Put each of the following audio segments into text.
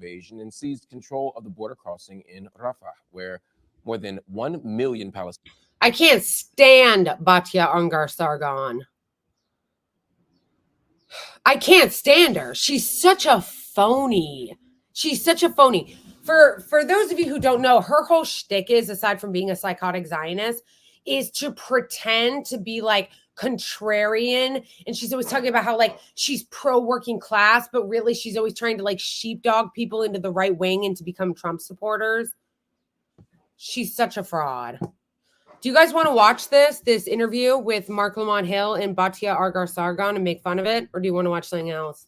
invasion and seized control of the border crossing in Rafah, where more than 1 million Palestinians. I can't stand Batya Ungar-Sargon. I can't stand her. She's such a phony. She's such a phony. For those of you who don't know, her whole shtick is, aside from being a psychotic Zionist, is to pretend to be like contrarian. And she's always talking about how like she's pro-working class, but really she's always trying to like sheepdog people into the right wing and to become Trump supporters. She's such a fraud. Do you guys want to watch this interview with Marc Lamont Hill and Batya Ungar-Sargon and make fun of it? Or do you want to watch something else?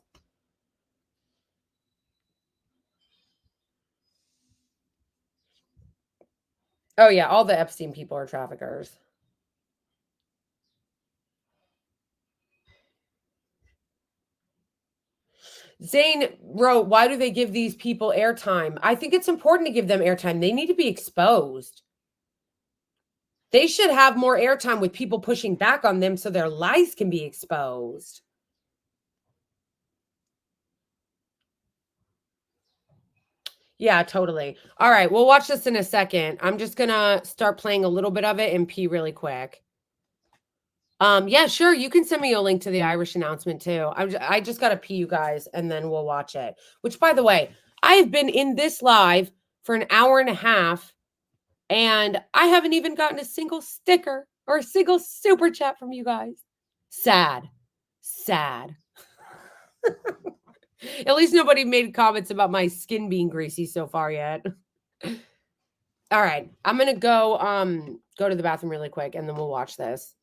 Oh, yeah. All the Epstein people are traffickers. Zane wrote, why do they give these people airtime? I think it's important to give them airtime. They need to be exposed. They should have more airtime with people pushing back on them so their lies can be exposed. Yeah, totally. All right, we'll watch this in a second. I'm just going to start playing a little bit of it and pee really quick. Yeah, sure. You can send me a link to the Irish announcement too. I just got to pee, you guys, and then we'll watch it. Which, by the way, I have been in this live for an hour and a half, and I haven't even gotten a single sticker or a single super chat from you guys. Sad. Sad. At least nobody made comments about my skin being greasy so far yet. All right. I'm going to go to the bathroom really quick, and then we'll watch this.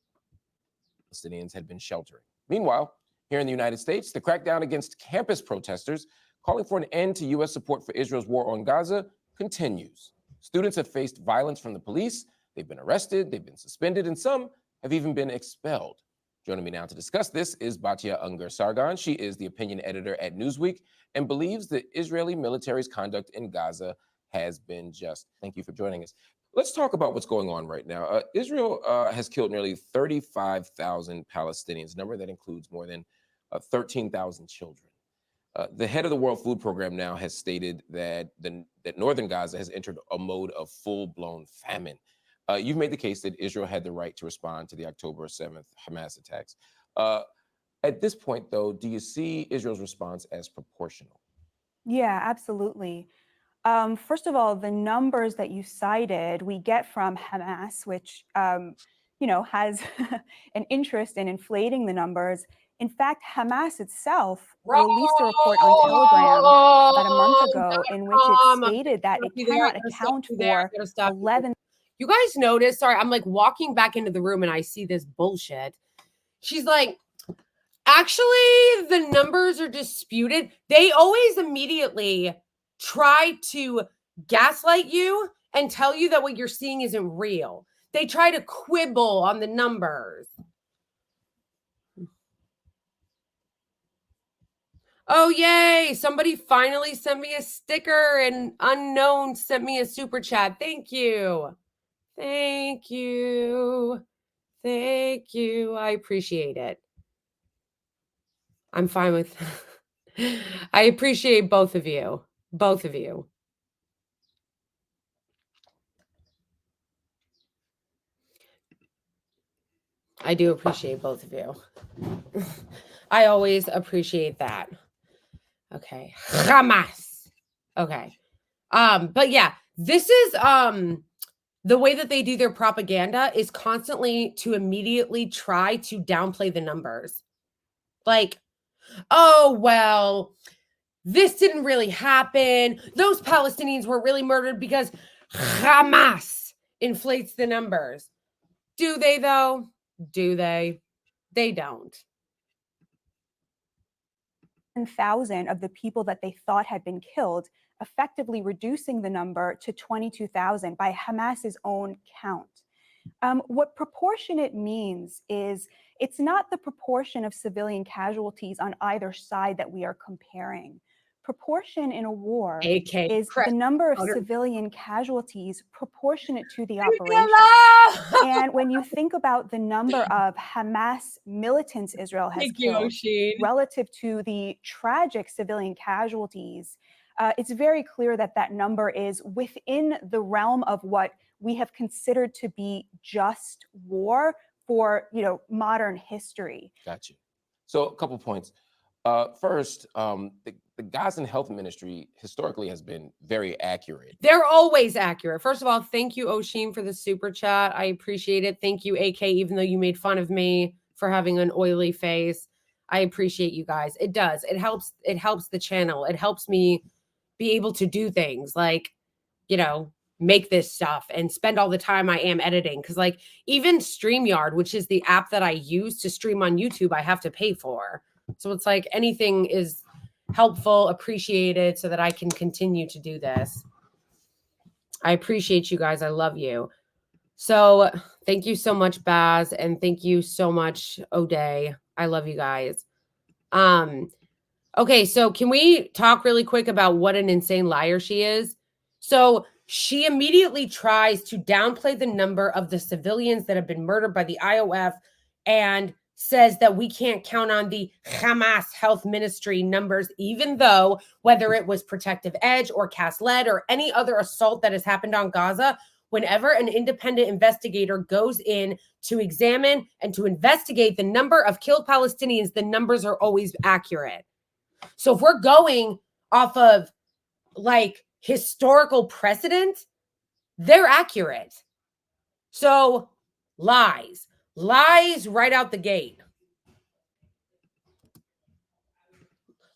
Palestinians had been sheltering. Meanwhile, here in the United States, the crackdown against campus protesters calling for an end to U.S. support for Israel's war on Gaza continues. Students have faced violence from the police. They've been arrested, they've been suspended, and some have even been expelled. Joining me now to discuss this is Batya Ungar-Sargon. She is the opinion editor at Newsweek and believes the Israeli military's conduct in Gaza has been just. Thank you for joining us. Let's talk about what's going on right now. Israel has killed nearly 35,000 Palestinians, a number that includes more than 13,000 children. The head of the World Food Program now has stated that northern Gaza has entered a mode of full-blown famine. You've made the case that Israel had the right to respond to the October 7th Hamas attacks. At this point, though, do you see Israel's response as proportional? Yeah, absolutely. First of all, the numbers that you cited, we get from Hamas, which, has an interest in inflating the numbers. In fact, Hamas itself released a report on Telegram about a month ago in which it stated that it cannot account for 11. You guys notice, sorry, I'm like walking back into the room and I see this bullshit. She's like, actually, the numbers are disputed. They always immediately try to gaslight you and tell you that what you're seeing isn't real. They try to quibble on the numbers. Oh, yay. Somebody finally sent me a sticker and Unknown sent me a super chat. Thank you. Thank you. Thank you. I appreciate it. I'm fine with I appreciate both of you. Both of you. I do appreciate both of you. I always appreciate that. Okay. Hamas. Okay. But yeah, this is the way that they do their propaganda is constantly to immediately try to downplay the numbers. Like, oh, well, this didn't really happen. Those Palestinians weren't really murdered because Hamas inflates the numbers. Do they, though? Do they? They don't. 1,000 of the people that they thought had been killed, effectively reducing the number to 22,000 by Hamas's own count. What proportionate means is it's not the proportion of civilian casualties on either side that we are comparing. Proportion in a war is the number of civilian casualties proportionate to the operation. And when you think about the number of Hamas militants Israel has killed relative to the tragic civilian casualties, it's very clear that that number is within the realm of what we have considered to be just war for, modern history. Got you. So a couple points. First, the Gazan Health Ministry historically has been very accurate. They're always accurate. First of all, thank you, Oshin, for the super chat. I appreciate it. Thank you, AK, even though you made fun of me for having an oily face. I appreciate you guys. It does. It helps the channel. It helps me be able to do things like, make this stuff and spend all the time I am editing. Because like even StreamYard, which is the app that I use to stream on YouTube, I have to pay for. So it's like anything is helpful, appreciated, so that I can continue to do this. I appreciate you guys. I love you. So thank you so much, Baz, and thank you so much, O'Day. I love you guys. Okay, so can we talk really quick about what an insane liar she is? So she immediately tries to downplay the number of the civilians that have been murdered by the IOF and says that we can't count on the Hamas Health Ministry numbers, even though whether it was Protective Edge or Cast Lead or any other assault that has happened on Gaza, whenever an independent investigator goes in to examine and to investigate the number of killed Palestinians, the numbers are always accurate. So if we're going off of like historical precedent, they're accurate. So lies right out the gate.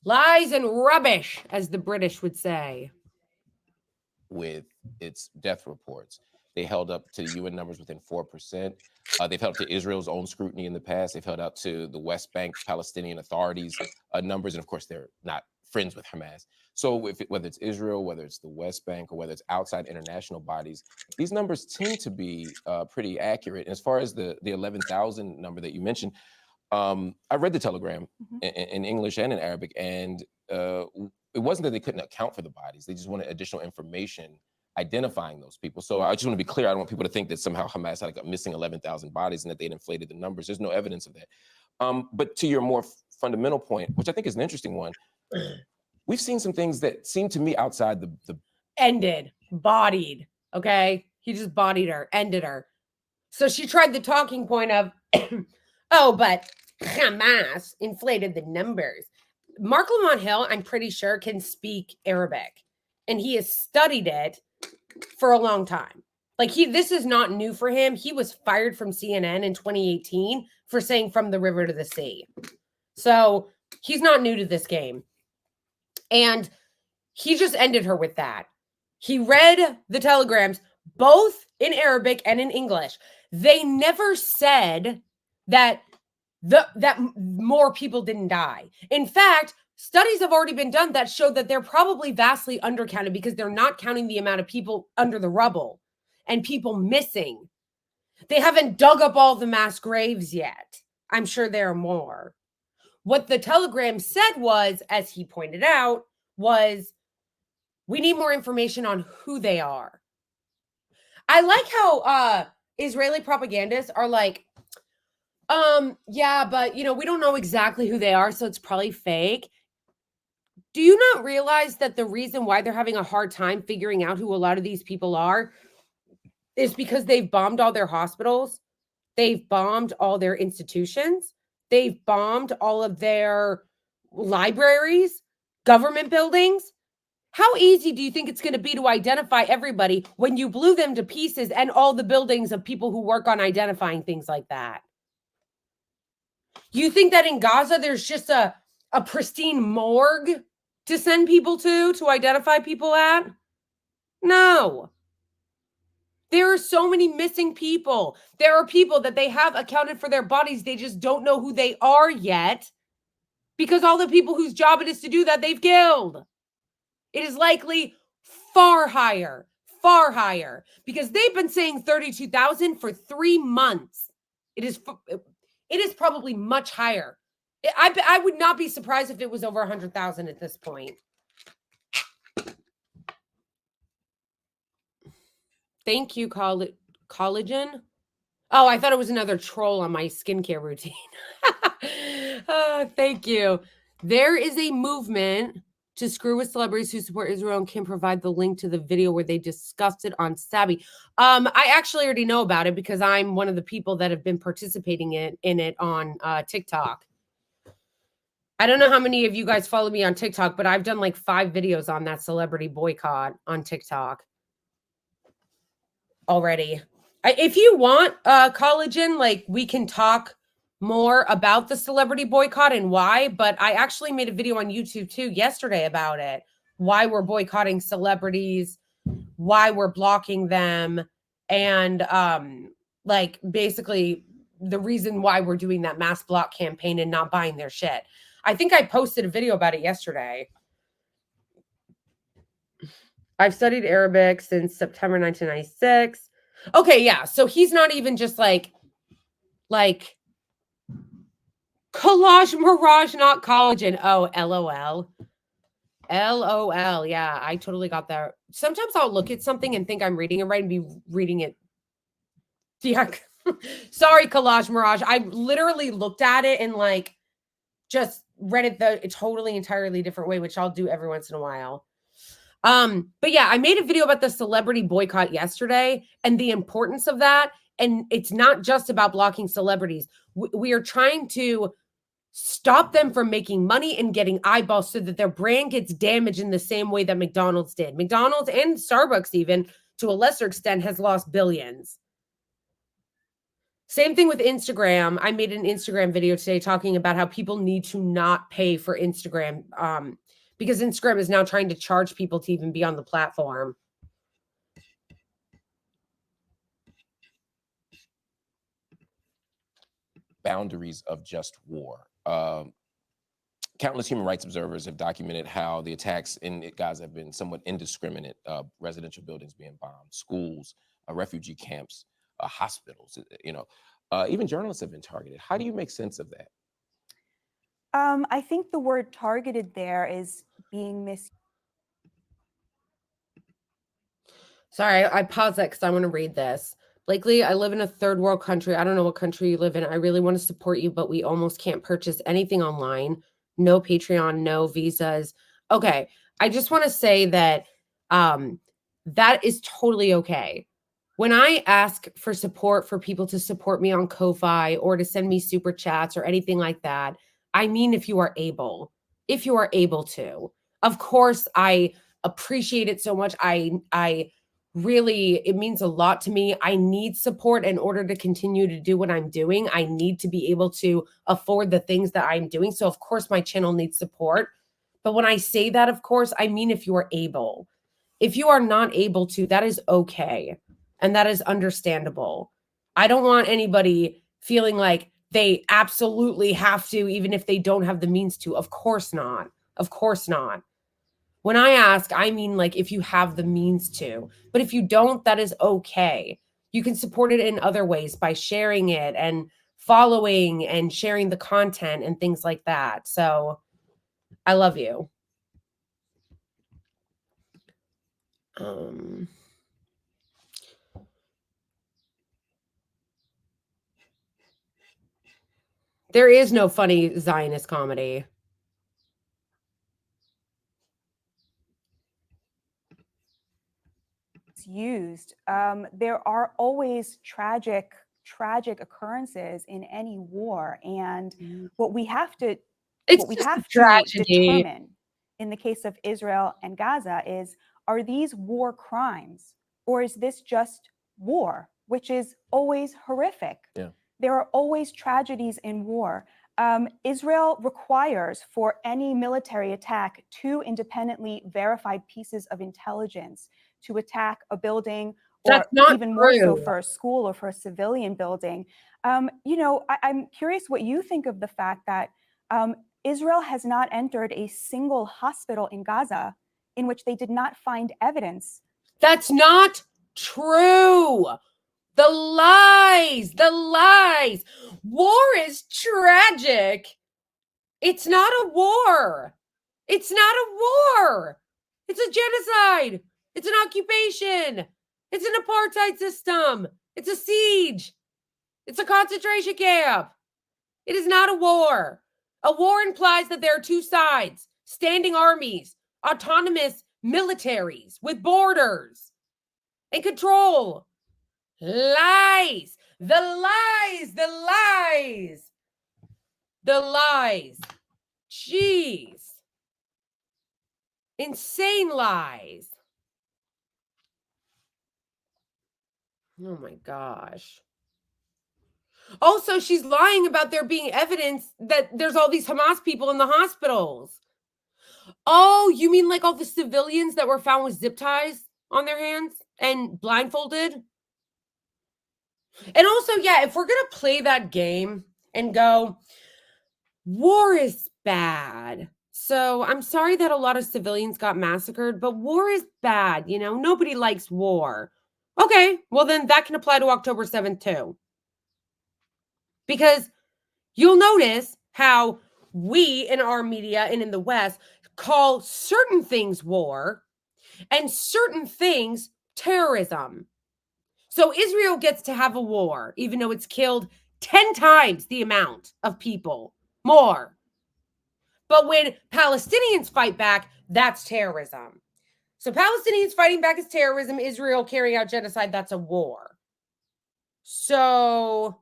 Lies and rubbish, as the British would say. With its death reports, they held up to UN numbers within 4%. They've held up to Israel's own scrutiny in the past. They've held out to the West Bank Palestinian Authority's numbers. And of course, they're not friends with Hamas. So whether it's Israel, whether it's the West Bank, or whether it's outside international bodies, these numbers tend to be pretty accurate. And as far as the 11,000 number that you mentioned, I read the telegram in English and in Arabic, and it wasn't that they couldn't account for the bodies. They just wanted additional information identifying those people. So I just want to be clear. I don't want people to think that somehow Hamas had like a missing 11,000 bodies and that they'd inflated the numbers. There's no evidence of that. But to your more fundamental point, which I think is an interesting one, we've seen some things that seem to me outside the ended, bodied. Okay. He just bodied her, ended her. So she tried the talking point of, oh, but Hamas inflated the numbers. Marc Lamont Hill, I'm pretty sure, can speak Arabic, and he has studied it for a long time. Like this is not new for him. He was fired from CNN in 2018 for saying from the river to the sea. So he's not new to this game. And he just ended her with that. He read the telegrams, both in Arabic and in English. They never said that that more people didn't die. In fact, studies have already been done that show that they're probably vastly undercounted because they're not counting the amount of people under the rubble and people missing. They haven't dug up all the mass graves yet. I'm sure there are more. What the telegram said was, as he pointed out, was we need more information on who they are. I like how Israeli propagandists are like, yeah, but, we don't know exactly who they are, so it's probably fake. Do you not realize that the reason why they're having a hard time figuring out who a lot of these people are is because they've bombed all their hospitals, they've bombed all their institutions, they've bombed all of their libraries, government buildings? How easy do you think it's going to be to identify everybody when you blew them to pieces and all the buildings of people who work on identifying things like that? You think that in Gaza, there's just a pristine morgue to send people to identify people at? No. There are so many missing people. There are people that they have accounted for their bodies. They just don't know who they are yet because all the people whose job it is to do that, they've killed. It is likely far higher because they've been saying 32,000 for 3 months. It is probably much higher. I would not be surprised if it was over 100,000 at this point. Thank you, collagen. Oh, I thought it was another troll on my skincare routine. Thank you. There is a movement to screw with celebrities who support Israel and can provide the link to the video where they discussed it on Sabby. I actually already know about it because I'm one of the people that have been participating in it on TikTok. I don't know how many of you guys follow me on TikTok, but I've done like 5 videos on that celebrity boycott on TikTok already. If you want, Collagen, like we can talk more about the celebrity boycott and why, but I actually made a video on YouTube too yesterday about it. Why we're boycotting celebrities, why we're blocking them, and like basically the reason why we're doing that mass block campaign and not buying their shit. I think I posted a video about it yesterday. I've studied Arabic since September 1996. Okay, yeah. So he's not even just like collage mirage, not collagen. Oh, LOL. LOL. Yeah, I totally got that. Sometimes I'll look at something and think I'm reading it right and be reading it. Yeah. Sorry, collage mirage. I literally looked at it and like just read it the totally entirely different way, which I'll do every once in a while. But yeah, I made a video about the celebrity boycott yesterday and the importance of that. And it's not just about blocking celebrities. We are trying to stop them from making money and getting eyeballs so that their brand gets damaged in the same way that McDonald's did. McDonald's and Starbucks, even to a lesser extent, has lost billions. Same thing with Instagram. I made an Instagram video today talking about how people need to not pay for Instagram because Instagram is now trying to charge people to even be on the platform. Boundaries of just war. Countless human rights observers have documented how the attacks in Gaza have been somewhat indiscriminate. Residential buildings being bombed, schools, refugee camps, hospitals. Even journalists have been targeted. How do you make sense of that? I think the word targeted there is being misused. Sorry, I paused that because I want to read this. Blakeley, I live in a third world country. I don't know what country you live in. I really want to support you, but we almost can't purchase anything online. No Patreon, no visas. Okay, I just want to say that that is totally okay. When I ask for support for people to support me on Ko-Fi or to send me super chats or anything like that, I mean if you are able to. Of course, I appreciate it so much. I really, it means a lot to me. I need support in order to continue to do what I'm doing. I need to be able to afford the things that I'm doing. So of course my channel needs support. But when I say that, of course, I mean if you are able. If you are not able to, that is okay. And that is understandable. I don't want anybody feeling like they absolutely have to, even if they don't have the means to. Of course not. Of course not. When I ask, I mean like if you have the means to. But if you don't, that is okay. You can support it in other ways by sharing it and following and sharing the content and things like that. So I love you. There is no funny Zionist comedy. Used. There are always tragic occurrences in any war, and what we have to determine in the case of Israel and Gaza is, are these war crimes, or is this just war, which is always horrific? Yeah. There are always tragedies in war. Israel requires for any military attack 2 independently verified pieces of intelligence to attack a building, or even more so for a school or for a civilian building. I'm curious what you think of the fact that Israel has not entered a single hospital in Gaza in which they did not find evidence. That's not true. The lies. War is tragic. It's not a war. It's not a war. It's a genocide. It's an occupation. It's an apartheid system. It's a siege. It's a concentration camp. It is not a war. A war implies that there are 2 sides, standing armies autonomous militaries with borders and control. Lies. The lies. The lies. The lies. Jeez. Insane lies. Oh my gosh. Also, she's lying about there being evidence that there's all these Hamas people in the hospitals. Oh, you mean like all the civilians that were found with zip ties on their hands and blindfolded? And also, yeah, if we're going to play that game and go, war is bad. So I'm sorry that a lot of civilians got massacred, but war is bad. You know, nobody likes war. Okay, well, then that can apply to October 7th, too. Because you'll notice how we in our media and in the West call certain things war and certain things terrorism. So Israel gets to have a war, even though it's killed 10 times the amount of people more. But when Palestinians fight back, that's terrorism. So Palestinians fighting back is terrorism. Israel carrying out genocide, that's a war. So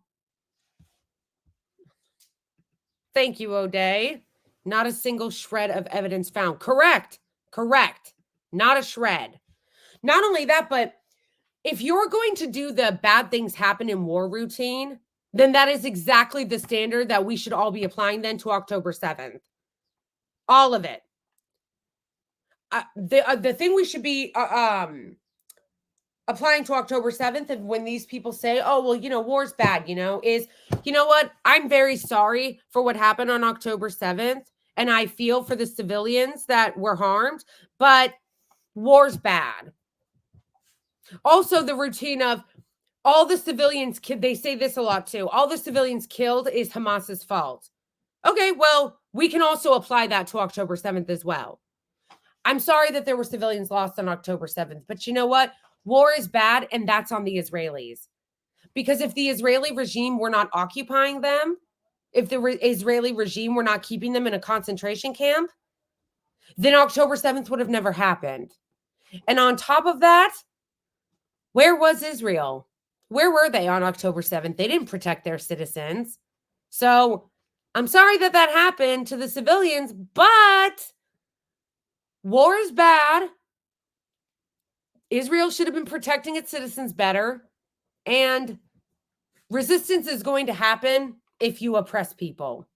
thank you, O'Day. Not a single shred of evidence found. Correct. Correct. Not a shred. Not only that, but if you're going to do the bad things happen in war routine, then that is exactly the standard that we should all be applying then to October 7th. All of it. The thing we should be applying to October 7th, and when these people say, oh, well, you know, war's bad, you know, is, you know what? I'm very sorry for what happened on October 7th. And I feel for the civilians that were harmed, but war's bad. Also, the routine of all the civilians, they say this a lot too. All the civilians killed is Hamas's fault. Okay, well, we can also apply that to October 7th as well. I'm sorry that there were civilians lost on October 7th, but you know what? War is bad, and that's on the Israelis. Because if the Israeli regime were not occupying them, if the Israeli regime were not keeping them in a concentration camp, then October 7th would have never happened. And on top of that, where was Israel? Where were they on October 7th? They didn't protect their citizens. So I'm sorry that that happened to the civilians, but war is bad. Israel should have been protecting its citizens better. And resistance is going to happen if you oppress people.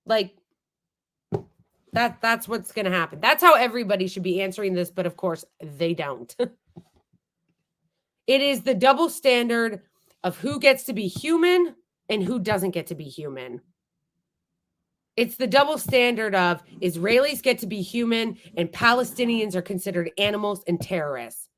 Like, that's what's going to happen. That's how everybody should be answering this, but of course, they don't. It is the double standard of who gets to be human and who doesn't get to be human. It's the double standard of Israelis get to be human and Palestinians are considered animals and terrorists.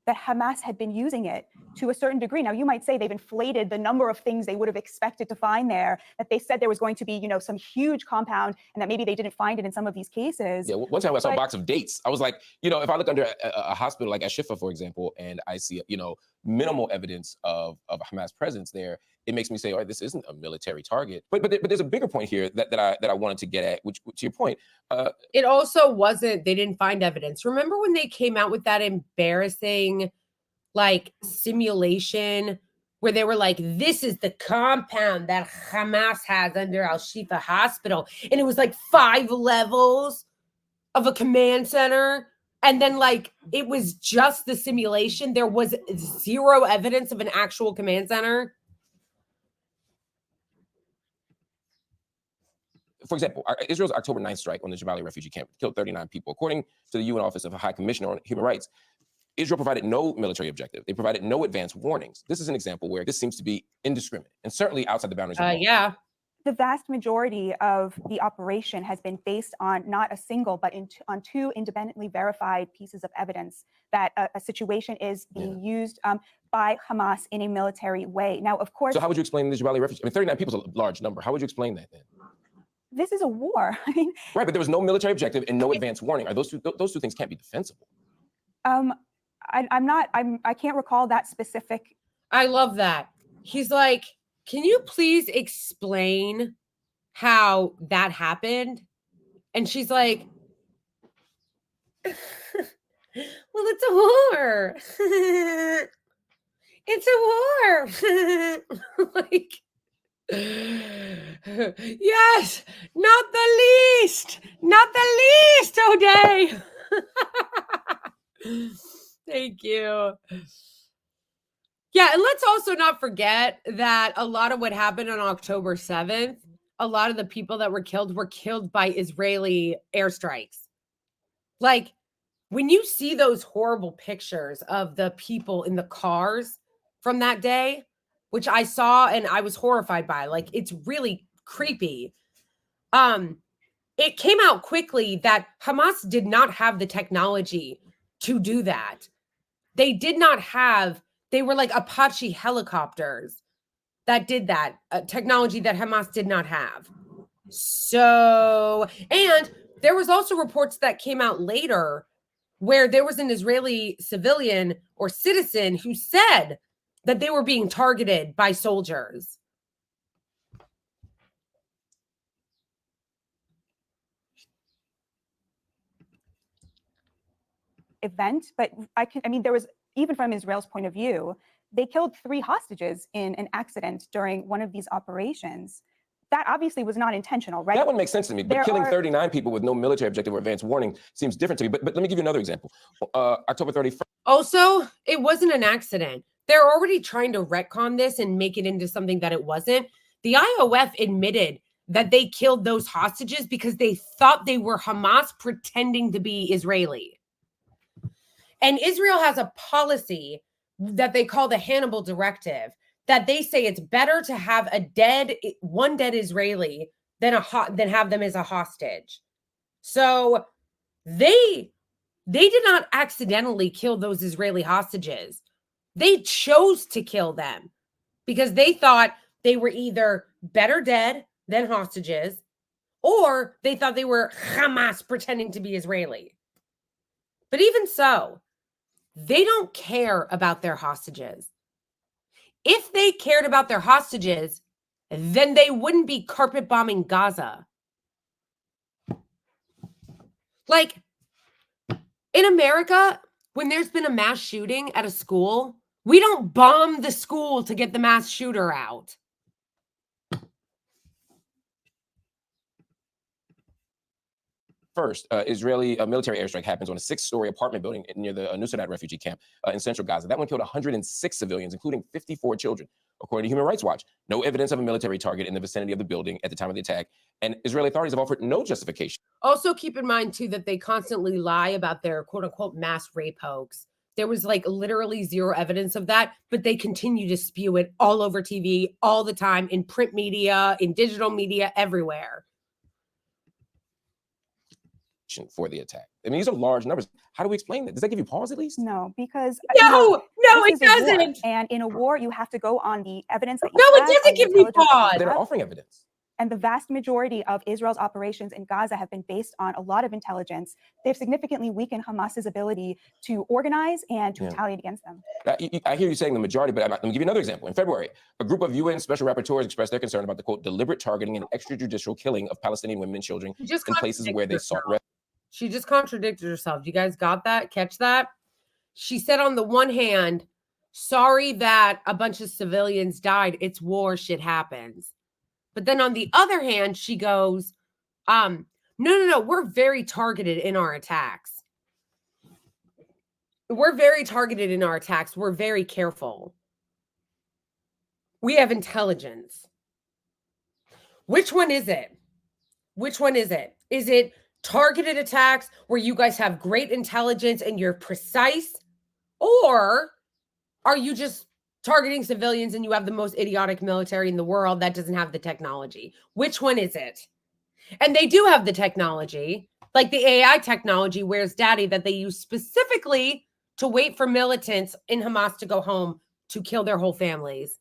That Hamas had been using it to a certain degree. Now, you might say they've inflated the number of things they would have expected to find there, that they said there was going to be, you know, some huge compound and that maybe they didn't find it in some of these cases. Yeah, one time I saw a box of dates. I was like, you know, if I look under a hospital like at Shifa, for example, and I see, you know, minimal evidence of a Hamas presence there, it makes me say, all right, this isn't a military target. But there's a bigger point here that I wanted to get at, which to your point. It also wasn't, they didn't find evidence. Remember when they came out with that embarrassing, like, simulation where they were like, this is the compound that Hamas has under Al-Shifa Hospital. And it was like 5 levels of a command center. And then, like, it was just the simulation. There was zero evidence of an actual command center. For example, Israel's October 9th strike on the Jabalia refugee camp killed 39 people. According to the UN Office of High Commissioner on Human Rights, Israel provided no military objective. They provided no advance warnings. This is an example where this seems to be indiscriminate and certainly outside the boundaries of law. Yeah. The vast majority of the operation has been based on not a single, but on 2 independently verified pieces of evidence that a situation is being used by Hamas in a military way. Now, of course— So how would you explain the Jabalia refugee? I mean, 39 people is a large number. How would you explain that then? This is a war. I mean, right, but there was no military objective and no advance warning. Are those two things can't be defensible? I can't recall that specific. I love that. He's like, can you please explain how that happened? And she's like, well, it's a war. It's a war. Like, yes, not the least, O'Day. Thank you. Yeah, and let's also not forget that a lot of what happened on October 7th, a lot of the people that were killed by Israeli airstrikes. Like, when you see those horrible pictures of the people in the cars from that day, which I saw and I was horrified by, like, it's really creepy. It came out quickly that Hamas did not have the technology to do that. They did not have, they were like Apache helicopters that did that, technology that Hamas did not have. So, and there was also reports that came out later where there was an Israeli civilian or citizen who said that they were being targeted by soldiers. Event, but I mean, there was, even from Israel's point of view, they killed 3 hostages in an accident during one of these operations. That obviously was not intentional, right? That one makes sense to me, but killing 39 people with no military objective or advance warning seems different to me. But let me give you another example. October 31st. Also, it wasn't an accident. They're already trying to retcon this and make it into something that it wasn't. The IOF admitted that they killed those hostages because they thought they were Hamas pretending to be Israeli. And Israel has a policy that they call the Hannibal Directive, that they say it's better to have one dead Israeli than have them as a hostage. So they did not accidentally kill those Israeli hostages. They chose to kill them because they thought they were either better dead than hostages, or they thought they were Hamas pretending to be Israeli. But even so, they don't care about their hostages. If they cared about their hostages, then they wouldn't be carpet bombing Gaza. Like, in America, when there's been a mass shooting at a school, we don't bomb the school to get the mass shooter out. First, Israeli military airstrike happens on a 6-story apartment building near the Nusayrat refugee camp in central Gaza. That one killed 106 civilians, including 54 children, according to Human Rights Watch. No evidence of a military target in the vicinity of the building at the time of the attack, and Israeli authorities have offered no justification. Also, keep in mind, too, that they constantly lie about their quote-unquote mass rape hoax. There was like literally zero evidence of that, but they continue to spew it all over TV, all the time, in print media, in digital media, everywhere. For the attack. I mean, these are large numbers. How do we explain that? Does that give you pause at least? No, because no, it doesn't. And in a war, you have to go on the evidence that you have. No, it doesn't give me pause. They're offering evidence. And the vast majority of Israel's operations in Gaza have been based on a lot of intelligence. They've significantly weakened Hamas's ability to organize and to retaliate against them. I hear you saying the majority, but let me give you another example. In February, a group of UN special rapporteurs expressed their concern about the, quote, deliberate targeting and extrajudicial killing of Palestinian women and children in places where they sought refuge. She just contradicted herself. You guys got that? Catch that? She said on the one hand, sorry that a bunch of civilians died. It's war, shit happens. But then on the other hand, she goes, no, we're very targeted in our attacks. We're very targeted in our attacks. We're very careful. We have intelligence. Which one is it? Which one is it? Is it targeted attacks where you guys have great intelligence and you're precise? Or are you just targeting civilians and you have the most idiotic military in the world that doesn't have the technology? Which one is it? And they do have the technology, like the AI technology, where's daddy, that they use specifically to wait for militants in Hamas to go home to kill their whole families.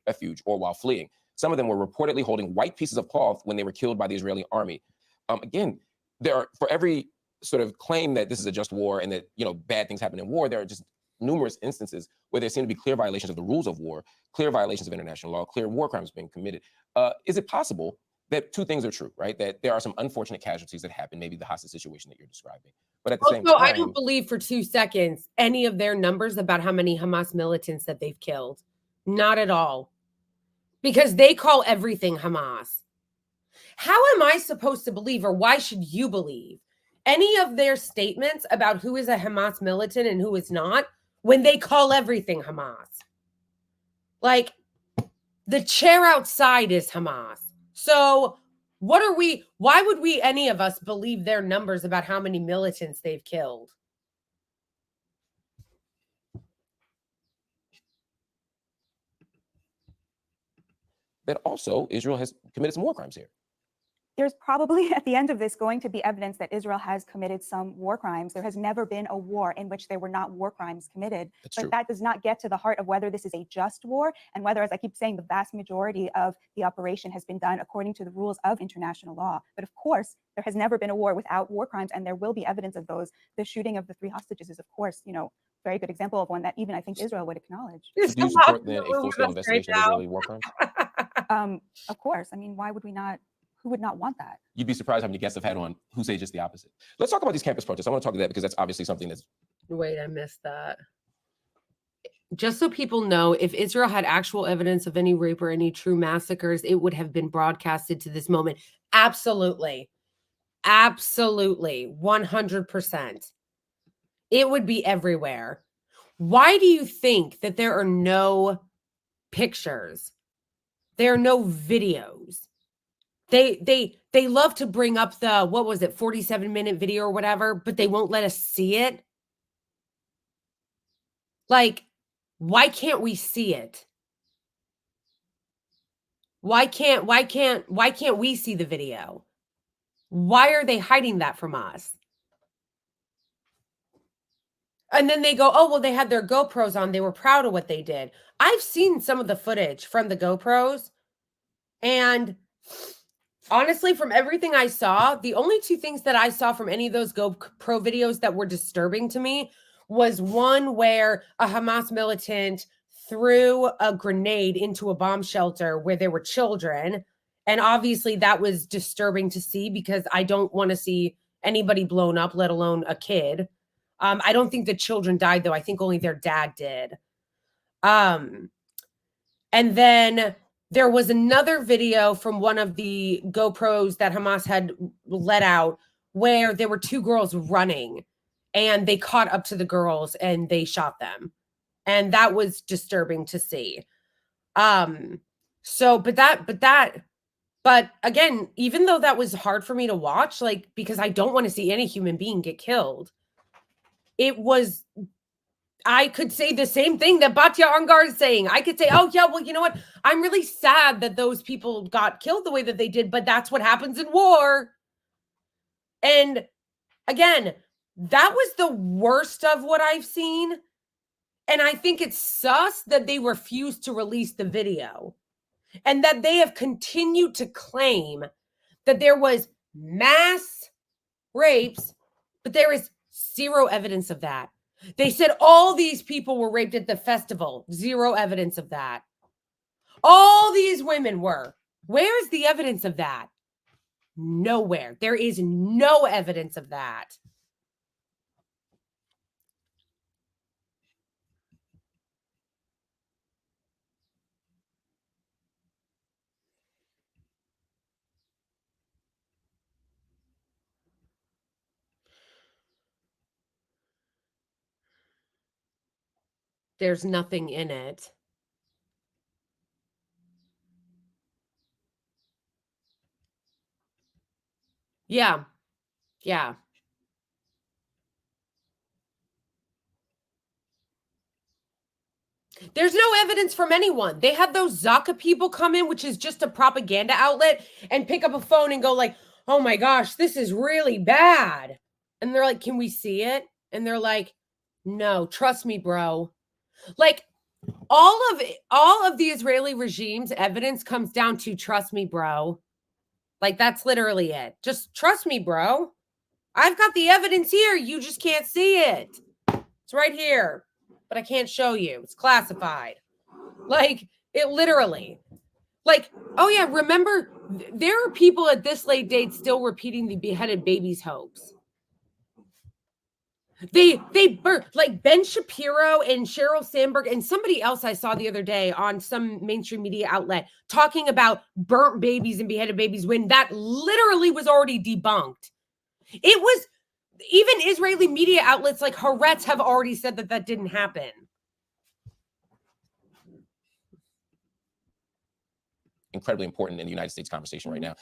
Refuge or while fleeing. Some of them were reportedly holding white pieces of cloth when they were killed by the Israeli army. Again, there are, for every sort of claim that this is a just war and that, you know, bad things happen in war, there are just numerous instances where there seem to be clear violations of the rules of war, clear violations of international law, clear war crimes being committed. Is it possible that two things are true, right? That there are some unfortunate casualties that happen, maybe the hostage situation that you're describing, but at the same time, I don't believe for 2 seconds any of their numbers about how many Hamas militants that they've killed. Not at all. Because they call everything Hamas. How am I supposed to believe, or why should you believe any of their statements about who is a Hamas militant and who is not when they call everything Hamas? Like, the chair outside is Hamas. So why would any of us believe their numbers about how many militants they've killed? that also Israel has committed some war crimes here. There's probably at the end of this going to be evidence that Israel has committed some war crimes. There has never been a war in which there were not war crimes committed. That's but true. that does not get to the heart of whether this is a just war and whether, as I keep saying, the vast majority of the operation has been done according to the rules of international law. But of course, there has never been a war without war crimes, and there will be evidence of those. The shooting of the 3 hostages is, of course, very good example of one that even I think Israel would acknowledge. Do you support then a full-scale investigation of Israeli war crimes? Of course. I mean, why would we not? Who would not want that? You'd be surprised how many guests I've had on who say just the opposite. Let's talk about these campus protests. I want to talk to that because that's obviously something that's... Wait, I missed that. Just so people know, if Israel had actual evidence of any rape or any true massacres, it would have been broadcasted to this moment. Absolutely. Absolutely. 100%. It would be everywhere. Why do you think that there are no pictures? There are no videos. They love to bring up the, 47-minute video or whatever, but they won't let us see it. Like, why can't we see it? Why can't we see the video? Why are they hiding that from us? And then they go, oh, well, they had their GoPros on. They were proud of what they did. I've seen some of the footage from the GoPros, and honestly, from everything I saw, the only 2 things that I saw from any of those GoPro videos that were disturbing to me was one where a Hamas militant threw a grenade into a bomb shelter where there were children. And obviously that was disturbing to see because I don't want to see anybody blown up, let alone a kid. I don't think the children died, though. I think only their dad did. And then there was another video from one of the GoPros that Hamas had let out where there were 2 girls running and they caught up to the girls and they shot them. And that was disturbing to see. But again, even though that was hard for me to watch, like, because I don't want to see any human being get killed, I could say the same thing that Batya Ungar is saying. I could say, oh, yeah, well, you know what? I'm really sad that those people got killed the way that they did, but that's what happens in war. And again, that was the worst of what I've seen. And I think it's sus that they refused to release the video and that they have continued to claim that there was mass rapes, but there is 0 evidence of that. They said all these people were raped at the festival. 0 evidence of that. All these women were. Where is the evidence of that? Nowhere. There is no evidence of that. There's nothing in it. Yeah. Yeah. There's no evidence from anyone. They had those Zaka people come in, which is just a propaganda outlet, and pick up a phone and go like, oh my gosh, this is really bad. And they're like, can we see it? And they're like, no, trust me, bro. Like, all of the Israeli regime's evidence comes down to trust me, bro. Like, that's literally it. Just trust me, bro. I've got the evidence here. You just can't see it. It's right here, but I can't show you. It's classified. Like, it literally. Like, oh yeah, remember, there are people at this late date still repeating the beheaded babies hoax. They like Ben Shapiro and Sheryl Sandberg and somebody else I saw the other day on some mainstream media outlet talking about burnt babies and beheaded babies when that literally was already debunked. It was, even Israeli media outlets like Haaretz have already said that that didn't happen. Incredibly important in the United States conversation right now.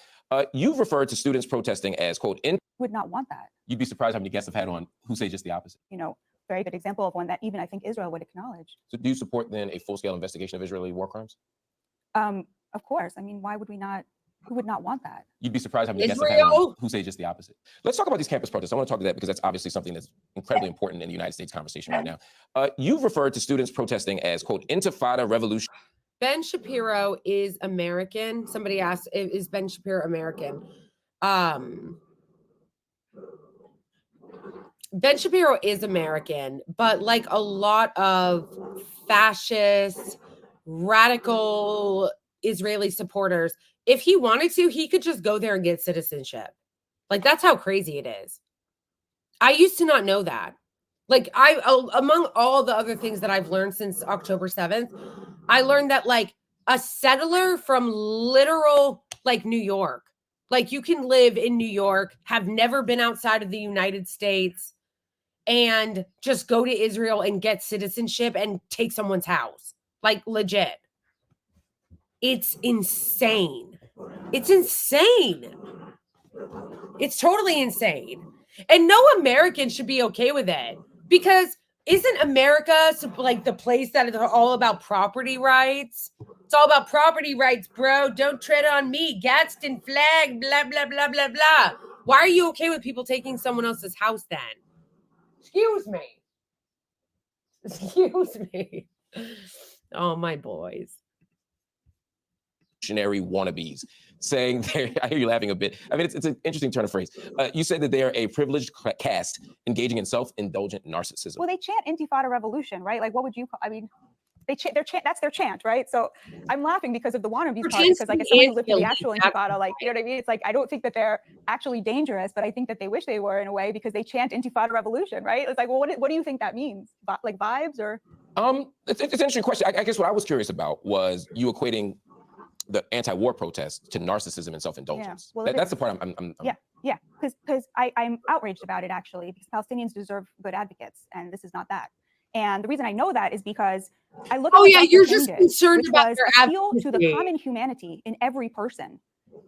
You've referred to students protesting as, quote, Would not want that. You'd be surprised how many guests I've had on who say just the opposite. You know, very good example of one that even I think Israel would acknowledge. So do you support then a full-scale investigation of Israeli war crimes? Of course. I mean, why would we not? Who would not want that? You'd be surprised how many guests I've had on who say just the opposite. Let's talk about these campus protests. I want to talk to that because that's obviously something that's incredibly important in the United States conversation right now. You've referred to students protesting as, quote, intifada revolution. Ben Shapiro is American. Somebody asked, is Ben Shapiro American? Ben Shapiro is American, but like a lot of fascist, radical Israeli supporters, if he wanted to, he could just go there and get citizenship. Like, that's how crazy it is. I used to not know that. Like, among all the other things that I've learned since October 7th, I learned that like a settler from literal like New York, like you can live in New York, have never been outside of the United States, and just go to Israel and get citizenship and take someone's house. Like, legit. It's insane. It's insane. It's totally insane. And no American should be okay with it, because isn't America like the place that is all about property rights? It's all about property rights, bro. Don't tread on me. Gadsden flag, blah, blah, blah, blah, blah. Why are you okay with people taking someone else's house then? Excuse me. Excuse me. Oh, my boys. Wannabes saying I hear you laughing a bit. I mean, it's an interesting turn of phrase. You said that they are a privileged caste engaging in self-indulgent narcissism. Well, they chant intifada revolution, right? Like, what would you call, I mean, that's their chant, right? So I'm laughing because of the wannabes part, because like as someone who lived through the actual intifada, like, you know what I mean? It's like, I don't think that they're actually dangerous, but I think that they wish they were in a way, because they chant intifada revolution, right? It's like, well, what do you think that means? Like vibes or? It's an interesting question. I guess what I was curious about was you equating the anti-war protests to narcissism and self-indulgence. Yeah, well, that's the part I'm yeah, because I'm outraged about it, actually, because Palestinians deserve good advocates, and this is not that. And the reason I know that is because I look at you're just concerned about their appeal to the common humanity in every person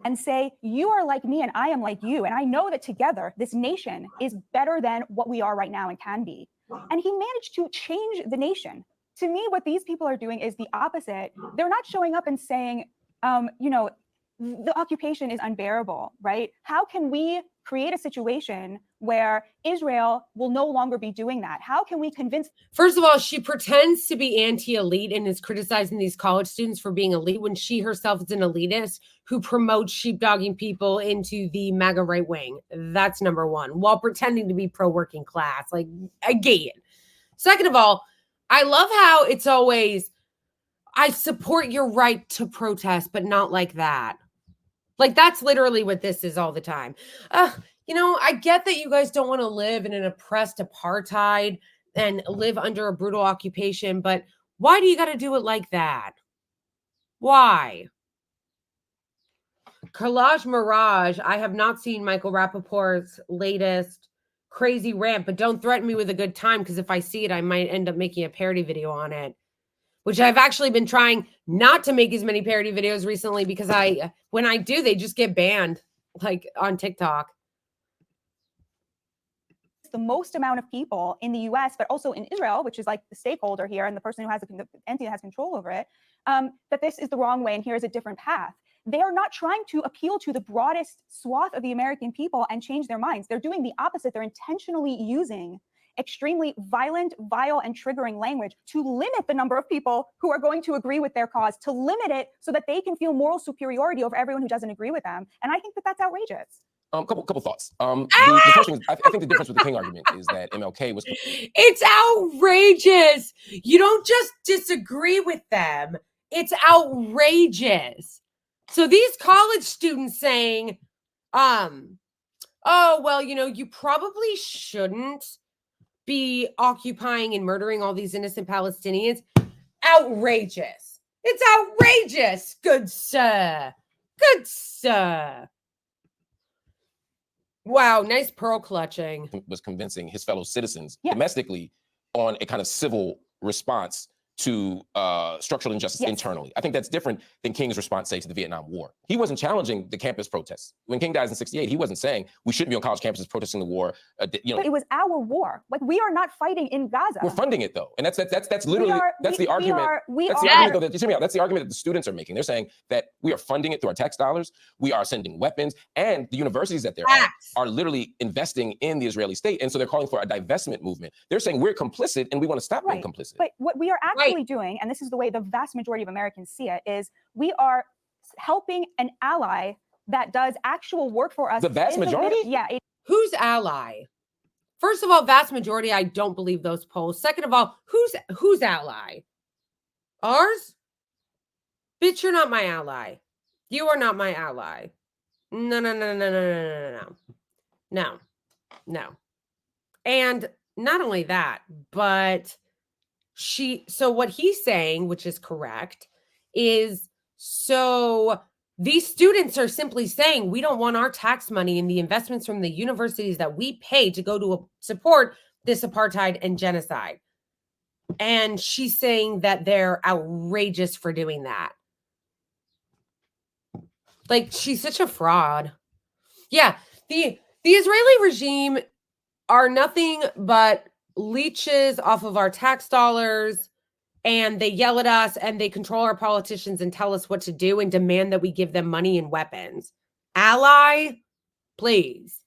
and say, you are like me and I am like you, and I know that together this nation is better than what we are right now and can be. And he managed to change the nation. To me, what these people are doing is the opposite. They're not showing up and saying, you know, the occupation is unbearable, right? How can we create a situation where Israel will no longer be doing that? How can we convince? First of all, she pretends to be anti-elite and is criticizing these college students for being elite when she herself is an elitist who promotes sheepdogging people into the MAGA right wing. That's number one, while pretending to be pro-working class. Like, again. Second of all, I love how it's always, I support your right to protest, but not like that. Like, that's literally what this is all the time. You know, I get that you guys don't want to live in an oppressed apartheid and live under a brutal occupation, but why do you got to do it like that? Why? Collage Mirage, I have not seen Michael Rappaport's latest crazy rant, but don't threaten me with a good time, because if I see it, I might end up making a parody video on it, which I've actually been trying not to make as many parody videos recently, because when I do, they just get banned, like on TikTok. The most amount of people in the US, but also in Israel, which is like the stakeholder here and the person who has the entity that has control over it, that this is the wrong way and here's a different path. They are not trying to appeal to the broadest swath of the American people and change their minds. They're doing the opposite. They're intentionally using extremely violent, vile, and triggering language to limit the number of people who are going to agree with their cause, to limit it so that they can feel moral superiority over everyone who doesn't agree with them. And I think that that's outrageous. Couple thoughts. The first thing is, I think the difference with the King argument is that MLK was. It's outrageous. You don't just disagree with them. It's outrageous. So these college students saying, oh, well, you know, you probably shouldn't be occupying and murdering all these innocent Palestinians. Outrageous. It's outrageous. Good sir. Good sir. Wow, nice pearl clutching. Was convincing his fellow citizens Yeah. domestically on a kind of civil response to structural injustice Yes. internally. I think that's different than King's response, say, to the Vietnam War. He wasn't challenging the campus protests. When King dies in '68, he wasn't saying we shouldn't be on college campuses protesting the war. You know, But it was our war. Like, we are not fighting in Gaza. we're funding it though, and that's literally the argument. We That's are. the argument, though, that, just hear me out. That's the argument that the students are making. They're saying that we are funding it through our tax dollars. We are sending weapons, and the universities that they're at Facts. are literally investing in the Israeli state. And so they're calling for a divestment movement. They're saying we're complicit, and we want to stop being Right. complicit. But what we are actually doing, and this is the way the vast majority of Americans see it, is we are helping an ally that does actual work for us. The vast in the majority? Yeah. Who's ally? First of all, vast majority, I don't believe those polls. Second of all, who's ally? Ours? Bitch, you're not my ally. You are not my ally. No, no, no, no, no, no, no, no, no. No. No. And not only that, but so what he's saying, which is correct, is so these students are simply saying we don't want our tax money and the investments from the universities that we pay to go to support this apartheid and genocide. And she's saying that they're outrageous for doing that. Like, she's such a fraud. Yeah, the Israeli regime are nothing but leeches off of our tax dollars, and they yell at us and they control our politicians and tell us what to do and demand that we give them money and weapons. Ally, please.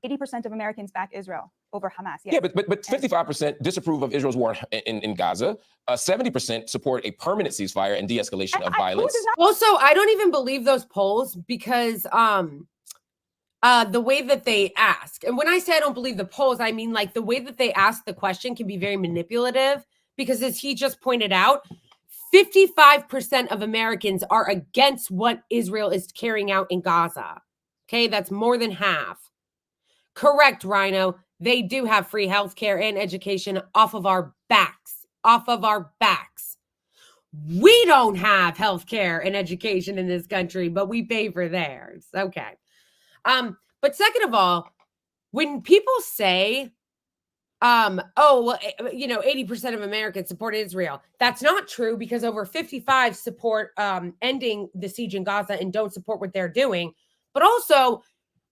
80% of Americans back Israel over Hamas. Yes. Yeah, but 55% disapprove of Israel's war in Gaza. 70% support a permanent ceasefire and de-escalation of violence. Also, I don't even believe those polls because the way that they ask, and when I say I don't believe the polls, I mean like the way that they ask the question can be very manipulative, because as he just pointed out, 55% of Americans are against what Israel is carrying out in Gaza. Okay, that's more than half. Correct, Rhino. They do have free healthcare and education off of our backs. Off of our backs. We don't have healthcare and education in this country, but we pay for theirs. Okay. But second of all, when people say, oh, well, you know, 80% of Americans support Israel, that's not true, because over 55 support ending the siege in Gaza and don't support what they're doing. But also,